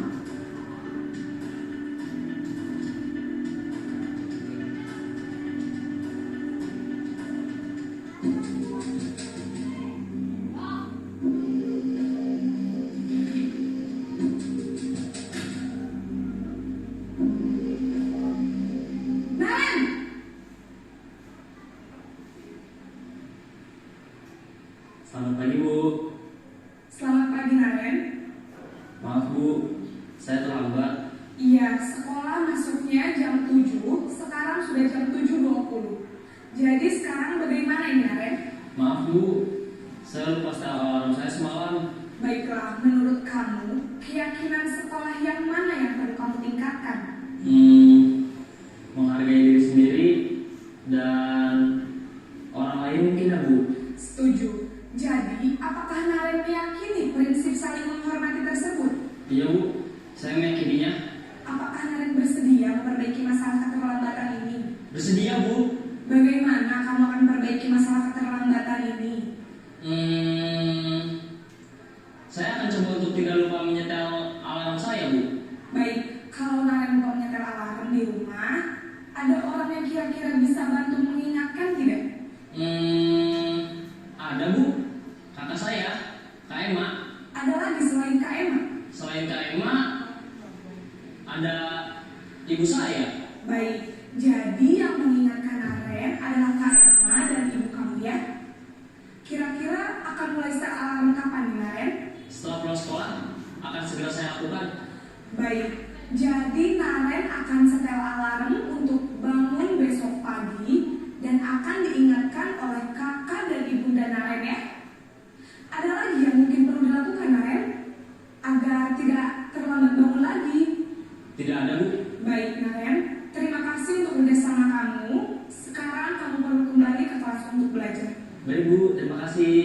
Naren, Selamat pagi Bu. selamat pagi pagi, Naren. Maaf Bu, saya terlambat. Iya, sekolah masuknya jam 7, sekarang sudah jam 7.20. Jadi sekarang bagaimana ini, Naren? Maaf Bu, saya lupa setel alarm saya semalam. Baiklah, menurut kamu, keyakinan sekolah yang mana yang perlu kamu tingkatkan? Menghargai diri sendiri dan orang lain mungkin ya Bu. Setuju. Jadi, apakah Naren meyakini prinsip saling menghormati tersebut? Iya Bu, saya meyakininya. Apakah Naren bersedia memperbaiki masalah keterlambatan ini? Bersedia Bu. Bagaimana kamu akan memperbaiki masalah keterlambatan ini? Saya akan coba untuk tidak lupa menyetel alarm saya Bu. Baik, kalau Naren lupa menyetel alarm di rumah, ada orang yang kira-kira bisa bantu mengingatkan tidak? Ada Bu, kakak saya, Kak Emma. Ada lagi selain Kak Emma? Selain Kak Emma, ada ibu saya. Baik, jadi yang mengingatkan Naren adalah Kak Emma dan ibu kamu ya? Kira-kira akan mulai setel alarm kapan nih, Naren? Setelah pulang sekolah, akan segera saya lakukan. Baik, jadi Naren akan setel alarm untuk bangun besok pagi dan akan diingatkan oleh kakak dan ibunda Naren ya. Ada lagi yang mungkin perlu dilakukan, Naren, agar tidak terlambat bangun lagi? Tidak ada Bu. Baik, Naren, terima kasih untuk kerjasama kamu. Sekarang kamu perlu kembali ke kelas untuk belajar. Baik Bu, terima kasih.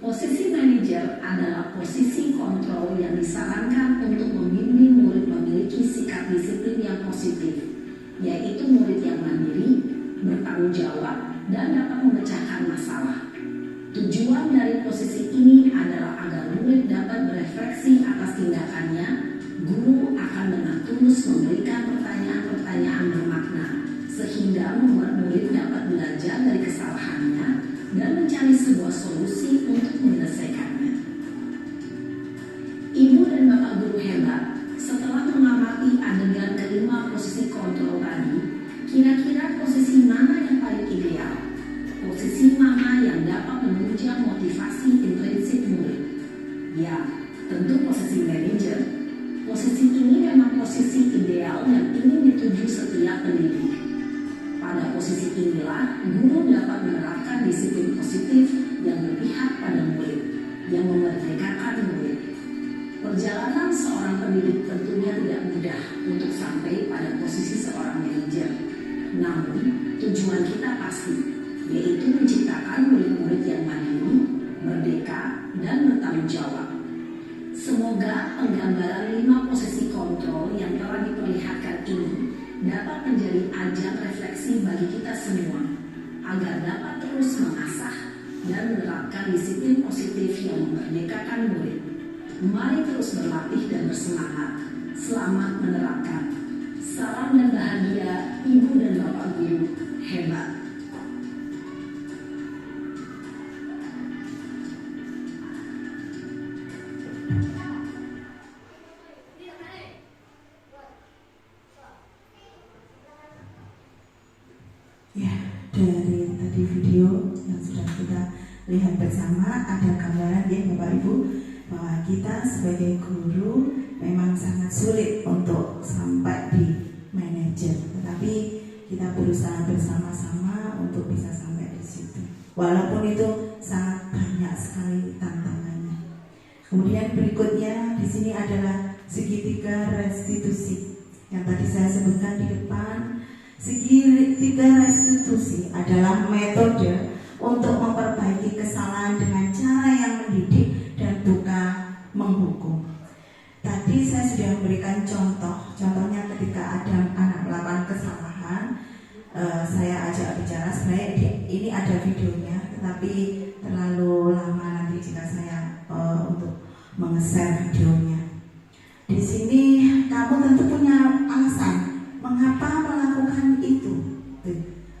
Posisi manajer adalah posisi kontrol yang disarankan untuk membimbing murid memiliki sikap disiplin yang positif, yaitu murid yang mandiri, bertanggung jawab, dan dapat memecahkan masalah. Tujuan dari posisi ini adalah agar murid dapat berefleksi atas tindakannya. Guru akan dengan tulus memberikan pertanyaan-pertanyaan bermakna, sehingga membuat murid dapat belajar dari kesalahannya dan mencari sebuah solusi untuk menyelesaikannya. Ibu dan bapak guru hebat, setelah mengamati adegan kelima posisi kontrol tadi, kira-kira posisi mana yang paling ideal? Posisi mana yang dapat menunjang motivasi intrinsik murid? Ya, tentu posisi manajer. Posisi ini memang posisi ideal yang ingin dituju setiap pendidik. Pada posisi inilah, guru dapat menerapkan disiplin positif yang berpihak pada murid, yang memerdekakan murid. Perjalanan seorang pendidik tentunya tidak mudah untuk sampai pada posisi seorang manajer. Namun, tujuan kita pasti, yaitu menciptakan murid-murid yang mandiri, merdeka, dan bertanggung jawab. Semoga penggambaran 5 posisi kontrol yang telah diperlihatkan ini dapat menjadi ajang refleksi bagi kita semua, agar dapat terus mengasah dan menerapkan disiplin positif yang memerdekakan murid. Mari terus berlatih dan bersemangat. Selamat menerapkan. Salam dan bahagia, Ibu dan Bapak Guru hebat. Ya, dari tadi video yang sudah kita lihat bersama, ada gambaran ya Bapak Ibu, bahwa kita sebagai guru memang sangat sulit untuk sampai di manajer, tetapi kita berusaha bersama-sama untuk bisa sampai di situ. Walaupun itu sangat banyak sekali tantangannya. Kemudian berikutnya di sini adalah segitiga restitusi yang tadi saya sebutkan di depan. Segitiga restitusi adalah metode untuk memperbaiki kesalahan dengan cara yang mendidik dan bukan menghukum. Tadi saya sudah memberikan contohnya ketika ada anak melakukan kesalahan, saya ajak bicara. Sebenarnya ini ada videonya, tetapi terlalu lama nanti jika saya untuk meng-share videonya. Di sini kamu tentu punya alasan mengapa melakukan itu.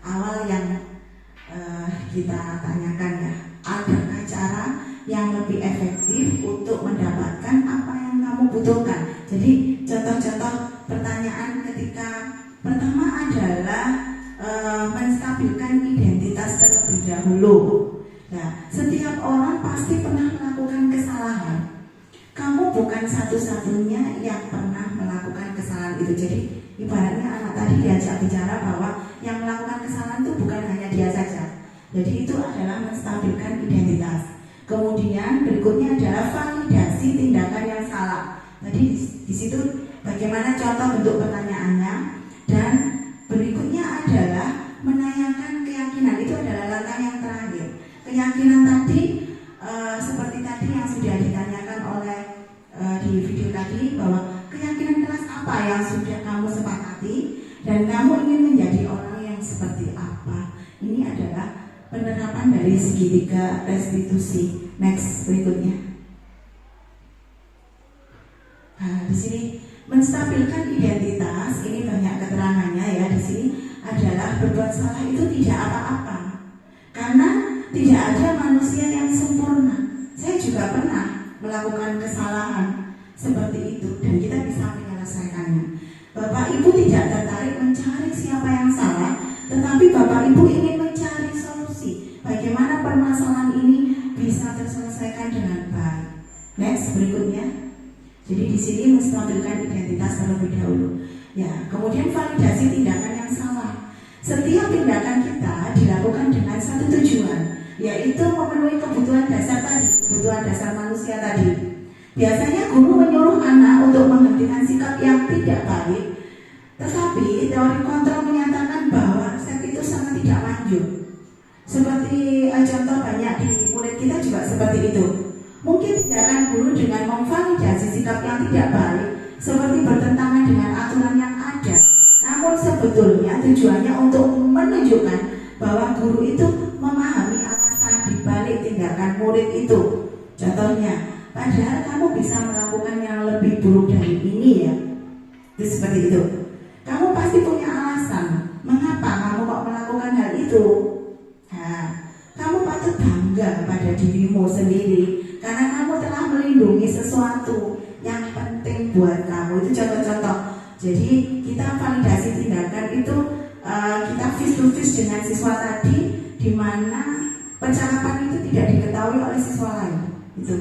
Awal yang kita tanyakan ya, adakah cara yang lebih efektif untuk mendapatkan apa yang kamu butuhkan? Jadi contoh-contoh pertanyaan ketika pertama adalah menstabilkan identitas terlebih dahulu. Nah, setiap orang pasti pernah melakukan kesalahan. Kamu bukan satu-satunya yang pernah melakukan kesalahan itu. Jadi ibaratnya anak tadi diajak bicara bahwa yang melakukan kesalahan itu bukan hanya dia saja. Jadi itu adalah menstabilkan identitas. Kemudian berikutnya adalah validasi tindakan yang salah. Tadi di situ bagaimana contoh bentuk pertanyaannya, dan berikutnya adalah menanyakan keyakinan. Itu adalah langkah yang terakhir. Keyakinan tadi seperti tadi yang sudah ditanyakan oleh di video tadi, bahwa keyakinan kelas apa yang sudah kamu sepakati dan kamu ingin menjadi orang yang seperti apa. Ini adalah penerapan dari segitiga restitusi. Next, berikutnya. Nah, di sini menstabilkan identitas, ini banyak keterangannya ya. Di sini adalah berbuat salah itu tidak apa-apa, karena tidak ada manusia yang sempurna. Saya juga pernah melakukan kesalahan seperti itu dan kita bisa menyelesaikannya. Bapak Ibu tidak tertarik mencari siapa yang salah, tetapi Bapak Ibu ingin mencari solusi bagaimana permasalahan ini bisa terselesaikan dengan baik. Next, berikutnya. Jadi di sini menstabilkan identitas terlebih dahulu. Ya, kemudian validasi tindakan yang salah. Setiap tindakan kita dilakukan dengan satu tujuan, yaitu memenuhi kebutuhan dasar tadi, kebutuhan dasar manusia tadi. Biasanya guru menyuruh anak untuk menghentikan sikap yang tidak baik, tetapi teori kontrol menyatakan bahwa resep itu sangat tidak manjur. Seperti contoh banyak di murid kita juga seperti itu. Mungkin tindakan guru dengan memvalidasi sikap yang tidak baik seperti bertentangan dengan aturan yang ada, namun sebetulnya tujuannya untuk menunjukkan bahwa guru itu memahami alasan dibalik tindakan murid itu. Contohnya, padahal kamu bisa melakukan yang lebih buruk dari ini ya. Itu seperti itu. Kamu pasti punya alasan mengapa kamu kok melakukan hal itu. Nah, kamu patut bangga pada dirimu sendiri karena kamu telah melindungi sesuatu yang penting buat kamu. Itu contoh-contoh. Jadi kita validasi tindakan itu kita face to face dengan siswa tadi, di mana percakapan itu tidak diketahui oleh siswa lain. Itu.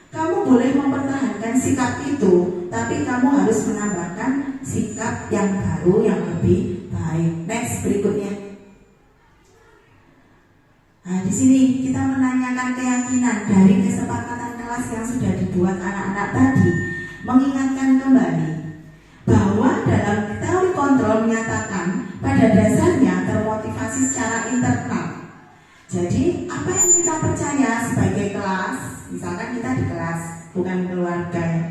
Kamu boleh mempertahankan sikap itu, tapi kamu harus menambahkan sikap yang baru yang lebih baik. Next, berikutnya. Nah, di sini kita menanyakan keyakinan dari kesepakatan kelas yang sudah dibuat anak-anak tadi, mengingatkan kembali bahwa dalam teori kontrol menyatakan pada dasarnya termotivasi secara internal. Jadi apa yang kita percaya sebagai kelas, misalkan kita di kelas, bukan keluarga ya.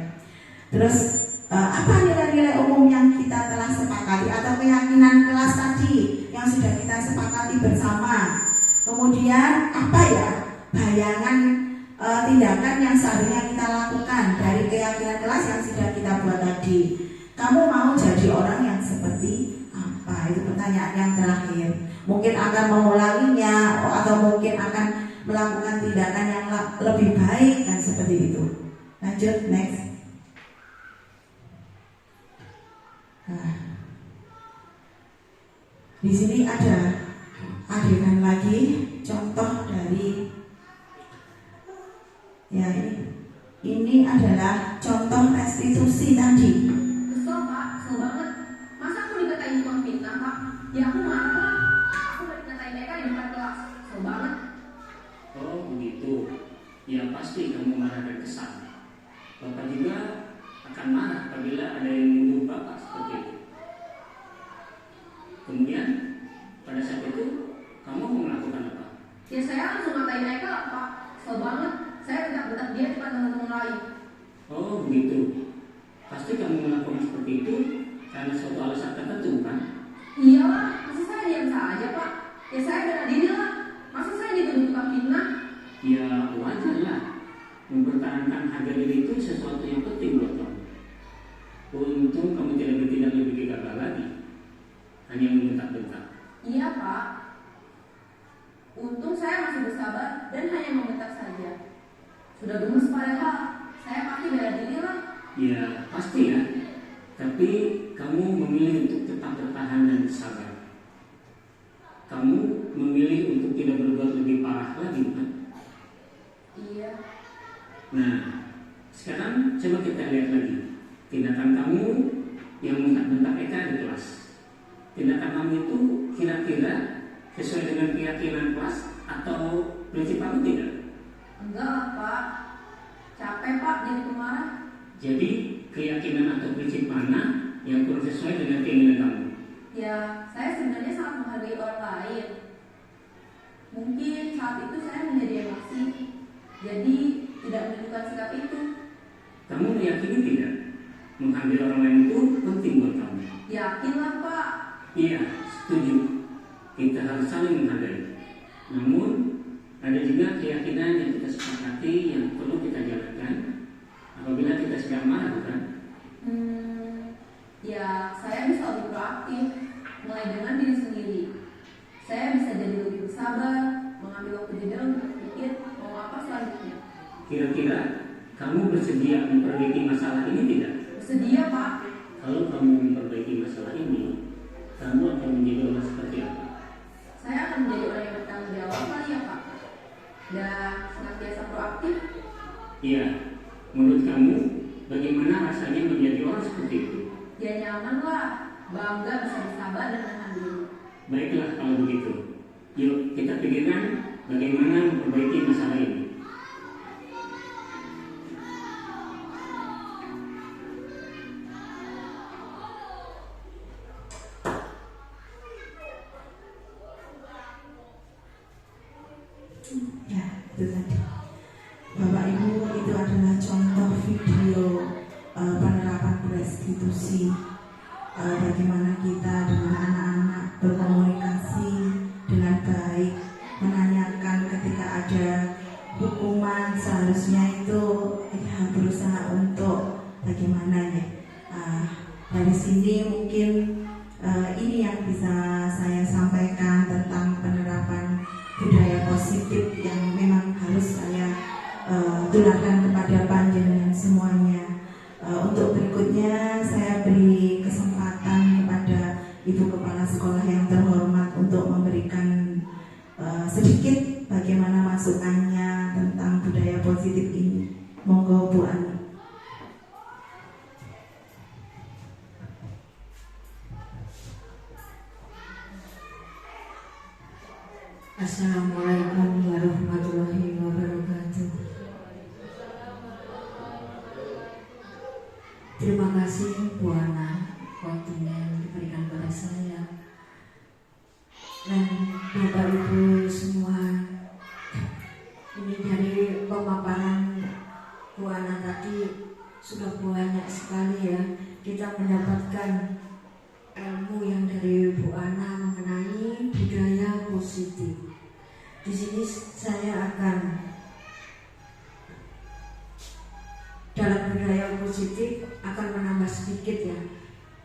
Terus apa nilai-nilai umum yang kita telah sepakati atau keyakinan kelas tadi yang sudah kita sepakati bersama. Kemudian apa ya bayangan tindakan yang seharusnya kita lakukan dari keyakinan kelas yang sudah kita buat tadi. Kamu mau jadi orang yang seperti apa? Itu pertanyaan yang terakhir. Mungkin akan mengulanginya atau mungkin akan melakukan tindakan yang lebih baik dan seperti itu. Lanjut, next. Nah, di sini ada adegan lagi, contoh dari ya ini adalah contoh restitusi tadi. Kesel Pak, kesel banget. Masa aku dikatain tukang fitnah Pak? Ya aku marah lah. Aku udah dikatain mereka di depan kelas. Kesel banget. Oh begitu. Ya pasti kamu marah dan kesal. Bapak juga akan marah apabila ada yang menuduh Bapak seperti itu. Kemudian pada saat itu kamu mau melakukan apa? Ya saya langsung ngatain mereka lah Pak. Kesel banget. Saya bentak-bentak dia depan teman-teman lain. Oh begitu. Pasti kamu melakukan seperti itu karena suatu alasan tertentu kan? Iyalah, masa saya diam saja Pak? Ya saya bela diri lah. Masa saya dituduh tukang fitnah? Ya wajar lah. Mempertahankan harga diri itu sesuatu yang penting buat kamu. Untung kamu tidak bertindak lebih gegabah lagi, hanya membentak-bentak. Iya Pak. Untung saya masih bersabar dan hanya membentak saja. Sudah gemes padahal saya pasti bela diri lah. Ya pasti ya. Tapi kamu memilih untuk tetap bertahan dan bersabar. Kamu memilih untuk tidak berbuat lebih parah lagi kan? Nah, sekarang coba kita lihat lagi tindakan kamu yang bentak Eka di kelas. Tindakan kamu itu kira-kira sesuai dengan keyakinan kelas atau prinsip kamu tidak? Enggak lah, Pak. Capek, Pak, jadi pemarah. Jadi keyakinan atau prinsip mana yang kurang sesuai dengan keinginan kamu? Ya, saya sebenarnya sangat menghargai orang lain. Mungkin saat itu saya menjadi emosi, jadi tidak menunjukkan sikap itu. Kamu meyakini tidak? Menghargai orang lain itu penting buat kamu. Yakinlah, Pak. Iya, setuju. Kita harus saling menghargai. Namun, ada juga keyakinan yang kita sepakati yang perlu kita jalankan apabila kita sedang marah, bukan? Ya, saya bisa lebih proaktif, mulai dengan diri sendiri. Saya bisa jadi lebih bersabar, mengambil waktu jeda untuk berpikir mau apa selanjutnya. Kira-kira kamu bersedia memperbaiki masalah ini tidak? Bersedia, Pak. Kalau kamu memperbaiki masalah ini, kamu akan menjadi orang seperti apa? Saya akan menjadi orang yang bertanggung jawab kali ya, Pak. Dan senantiasa proaktif. Iya, menurut kamu bagaimana rasanya menjadi orang seperti itu? Ya nyaman lah, bangga bisa bersabar dan menahan diri. Baiklah kalau begitu. Yuk kita pikirkan bagaimana memperbaiki masalah ini. Ya, itu tadi. Bapak Ibu, itu adalah contoh video penerapan restitusi, bagaimana kita dengan anak-anak berkomunikasi dengan baik, menanyakan ketika ada hukuman seharusnya itu ya berusaha untuk bagaimana ya. Dari sini mungkin ini yang bisa saya sampaikan tentang penerapan budaya positif yang memang harus saya tularkan kepada panjenengan semuanya. Untuk berikutnya saya beri kesempatan kepada Ibu Kepala Sekolah yang terhormat untuk memberikan sedikit bagaimana masukannya tentang budaya positif ini. Monggo Bu Ani. Assalamualaikum warahmatullahi wabarakatuh. Terima kasih Bu Ana waktunya yang diberikan pada saya dan Bapak Ibu semua. Ini dari pemaparan Bu Ana tadi sudah banyak sekali ya kita mendapatkan ilmu yang dari Bu Ana mengenai budaya positif. Di sini saya akan dalam budaya positif akan menambah sedikit ya.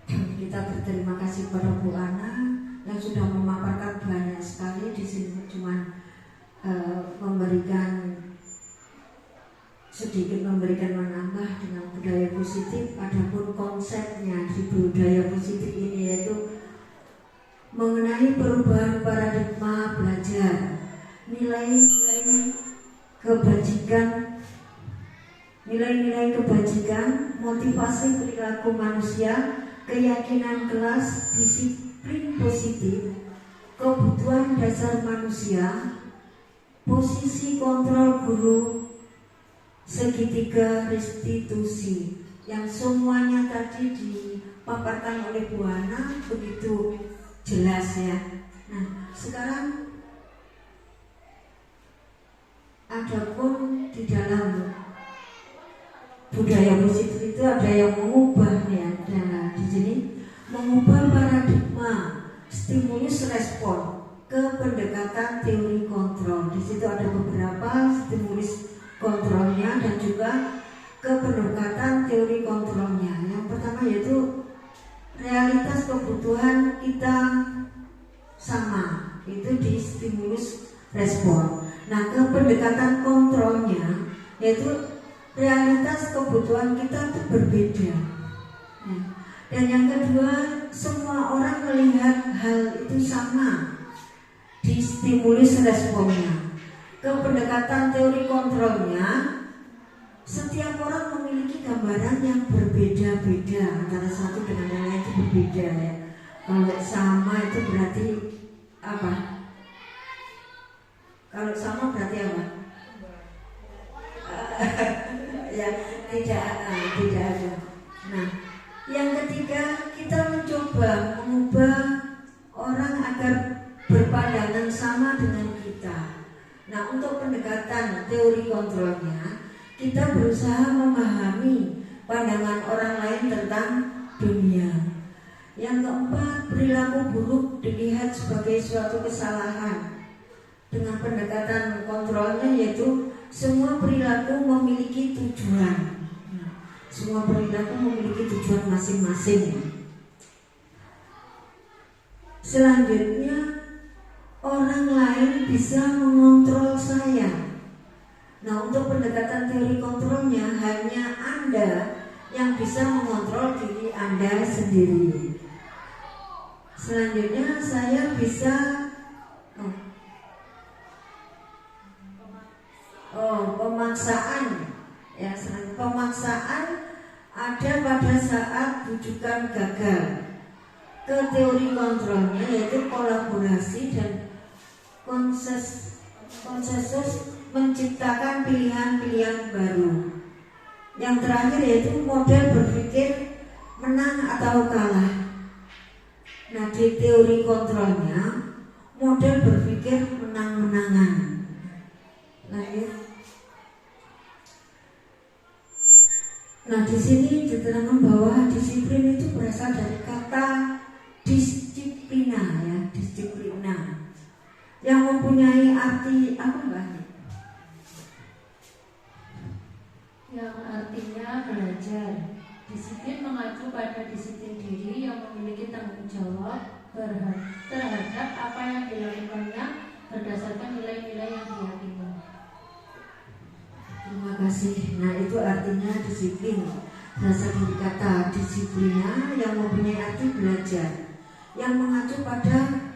Kita berterima kasih pada Bu Ana yang sudah memaparkan banyak sekali. Di sini cuma memberikan menambah dengan budaya positif. Adapun konsepnya di budaya positif ini yaitu mengenai perubahan paradigma belajar, nilai-nilai kebajikan, motivasi perilaku manusia, keyakinan kelas, disiplin positif, kebutuhan dasar manusia, posisi kontrol guru, segitiga restitusi, yang semuanya tadi dipaparkan oleh Bu Ana begitu jelas ya. Nah, sekarang adapun di dalam budaya positif itu ada yang mengubah ya. Nah, di sini mengubah paradigma stimulus respon ke pendekatan teori kontrol. Di situ ada beberapa stimulus kontrolnya dan juga ke pendekatan teori kontrolnya. Yang pertama yaitu realitas kebutuhan kita sama, itu di stimulus respon. Nah, ke pendekatan kontrolnya yaitu realitas kebutuhan kita itu berbeda. Dan yang kedua, semua orang melihat hal itu sama di stimulus responnya. Ke pendekatan teori kontrolnya setiap orang memiliki gambaran yang berbeda-beda antara satu dengan yang lain, itu berbeda ya. Kalau sama itu berarti apa? Kalau sama berarti apa? Ya tidak ada. Nah, yang ketiga, kita mencoba mengubah orang agar berpandangan sama dengan kita. Nah, untuk pendekatan teori kontrolnya, kita berusaha memahami pandangan orang lain tentang dunia. Yang keempat, perilaku buruk dilihat sebagai suatu kesalahan. Dengan pendekatan kontrolnya yaitu semua perilaku memiliki tujuan. Semua perilaku memiliki tujuan masing-masing. Selanjutnya, orang lain bisa mengontrol saya. Nah, untuk pendekatan teori kontrolnya, hanya Anda yang bisa mengontrol diri Anda sendiri. Selanjutnya, saya bisa pemaksaan. Ya, pemaksaan ada pada saat bujukan gagal. Ke teori kontrolnya yaitu kolaborasi dan konsensus menciptakan pilihan-pilihan baru. Yang terakhir yaitu model berpikir menang atau kalah. Nah, di teori kontrolnya model berpikir menang-menangan. Nah, di sini diterangkan bahwa disiplin itu berasal dari kata disiplina, ya, disiplina, yang mempunyai arti apa, Mbak? Yang artinya belajar. Disiplin mengacu pada disiplin diri yang memiliki tanggung jawab terhadap apa yang dilakukannya berdasarkan nilai-nilai yang diyakini. Terima kasih. Nah, itu artinya disiplin. Berasal dari kata disiplina yang mempunyai arti belajar, yang mengacu pada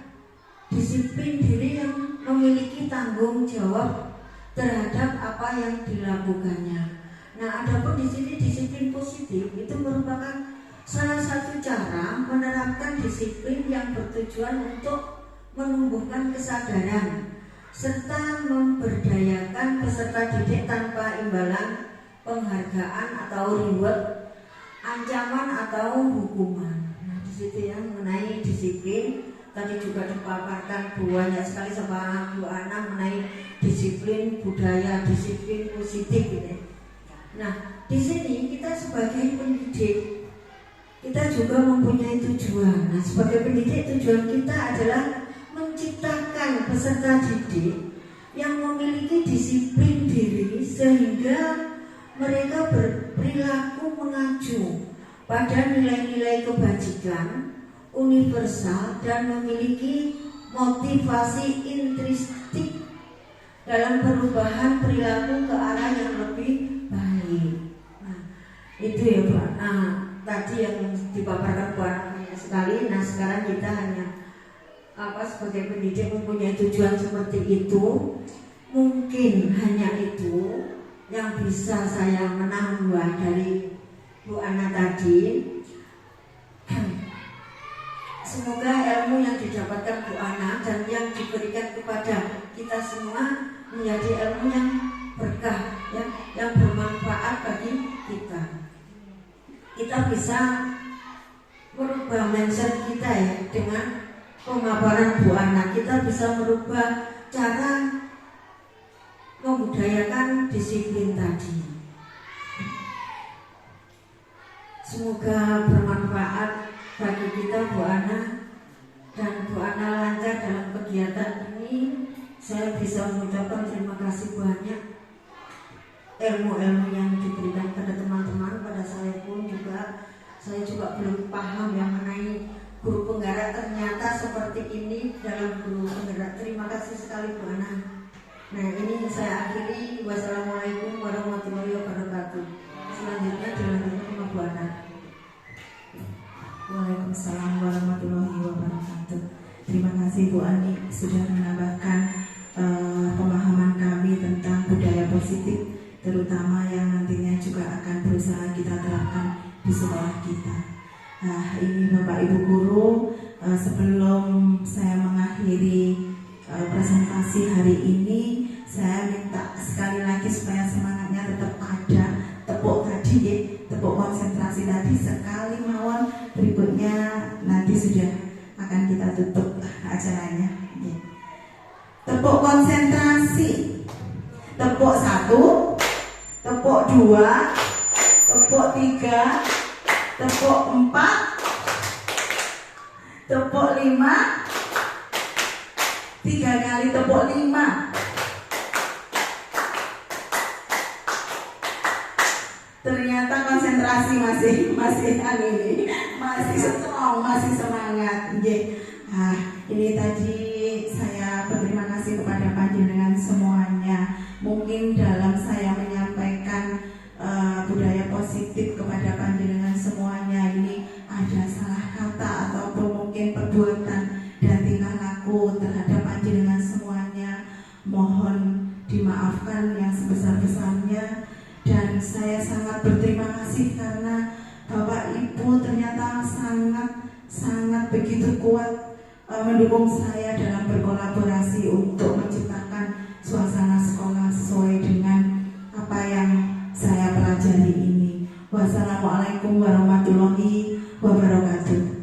disiplin diri yang memiliki tanggung jawab terhadap apa yang dilakukannya. Nah, adapun di sini disiplin positif itu merupakan salah satu cara menerapkan disiplin yang bertujuan untuk menumbuhkan kesadaran serta memberdayakan peserta didik tanpa imbalan penghargaan atau reward, ancaman atau hukuman. Nah, di situ yang mengenai disiplin tadi juga dipaparkan banyak sekali sama Bu Ana mengenai disiplin budaya, disiplin positif gitu. Nah, di sini kita sebagai pendidik kita juga mempunyai tujuan. Nah, sebagai pendidik tujuan kita adalah menciptakan peserta didik yang memiliki disiplin diri sehingga mereka berperilaku mengacu pada nilai-nilai kebajikan universal dan memiliki motivasi intrinsik dalam perubahan perilaku ke arah yang lebih baik. Nah, itu ya Pak. Nah, tadi yang dipaparkan banyak sekali. Nah, sekarang kita hanya sebagai pendidik mempunyai tujuan seperti itu. Mungkin hanya itu yang bisa saya menambah dari Bu Ana tadi. Semoga ilmu yang didapatkan Bu Ana dan yang diberikan kepada kita semua menjadi ilmu yang berkah, yang bermanfaat bagi kita. Kita bisa merubah mindset kita ya dengan pemaparan Bu Ana. Kita bisa merubah cara membudayakan disiplin tadi. Semoga bermanfaat bagi kita Bu Ana, dan Bu Ana lancar dalam kegiatan ini. Saya bisa mengucapkan terima kasih banyak ilmu-ilmu yang diberikan pada teman-teman, pada saya pun juga. Saya juga belum paham yang mengenai guru penggerak, ternyata seperti ini dalam guru penggerak. Terima kasih sekali Bu Ana. Nah, ini saya akhiri. Wassalamualaikum warahmatullahi wabarakatuh. Selanjutnya dilanjutkan sama Bu Ana. Waalaikumsalam warahmatullahi wabarakatuh. Terima kasih Bu Ani sudah menambahkan pemahaman kami tentang budaya positif, terutama yang nantinya juga bisa kita terapkan di sekolah kita. Nah, ini Bapak Ibu Guru, sebelum saya mengakhiri presentasi hari ini, saya minta sekali lagi supaya semangatnya tetap ada, tepuk tadi ya, tepuk konsentrasi tadi sekali mawon, berikutnya nanti sudah akan kita tutup acaranya ya. Tepuk konsentrasi, tepuk 1, tepuk 2, tepuk 3, tepuk 4, tepuk 5, 3 kali tepuk 5. Ternyata konsentrasi masih strong, masih semangat. Nah, ini tadi saya berterima kasih kepada panjenengan semuanya. Mungkin dalam saya menyampaikan budaya positif kepada panjenengan semuanya ini ada salah kata ataupun mungkin perbuatan dan tingkah laku terhadap panjenengan semuanya. Mohon dimaafkan yang sebesar-besarnya. Dan saya sangat berterima kasih karena Bapak Ibu ternyata sangat begitu kuat mendukung saya dalam berkolaborasi untuk menciptakan suasana sekolah sesuai dengan apa yang saya pelajari ini. Wassalamualaikum warahmatullahi wabarakatuh.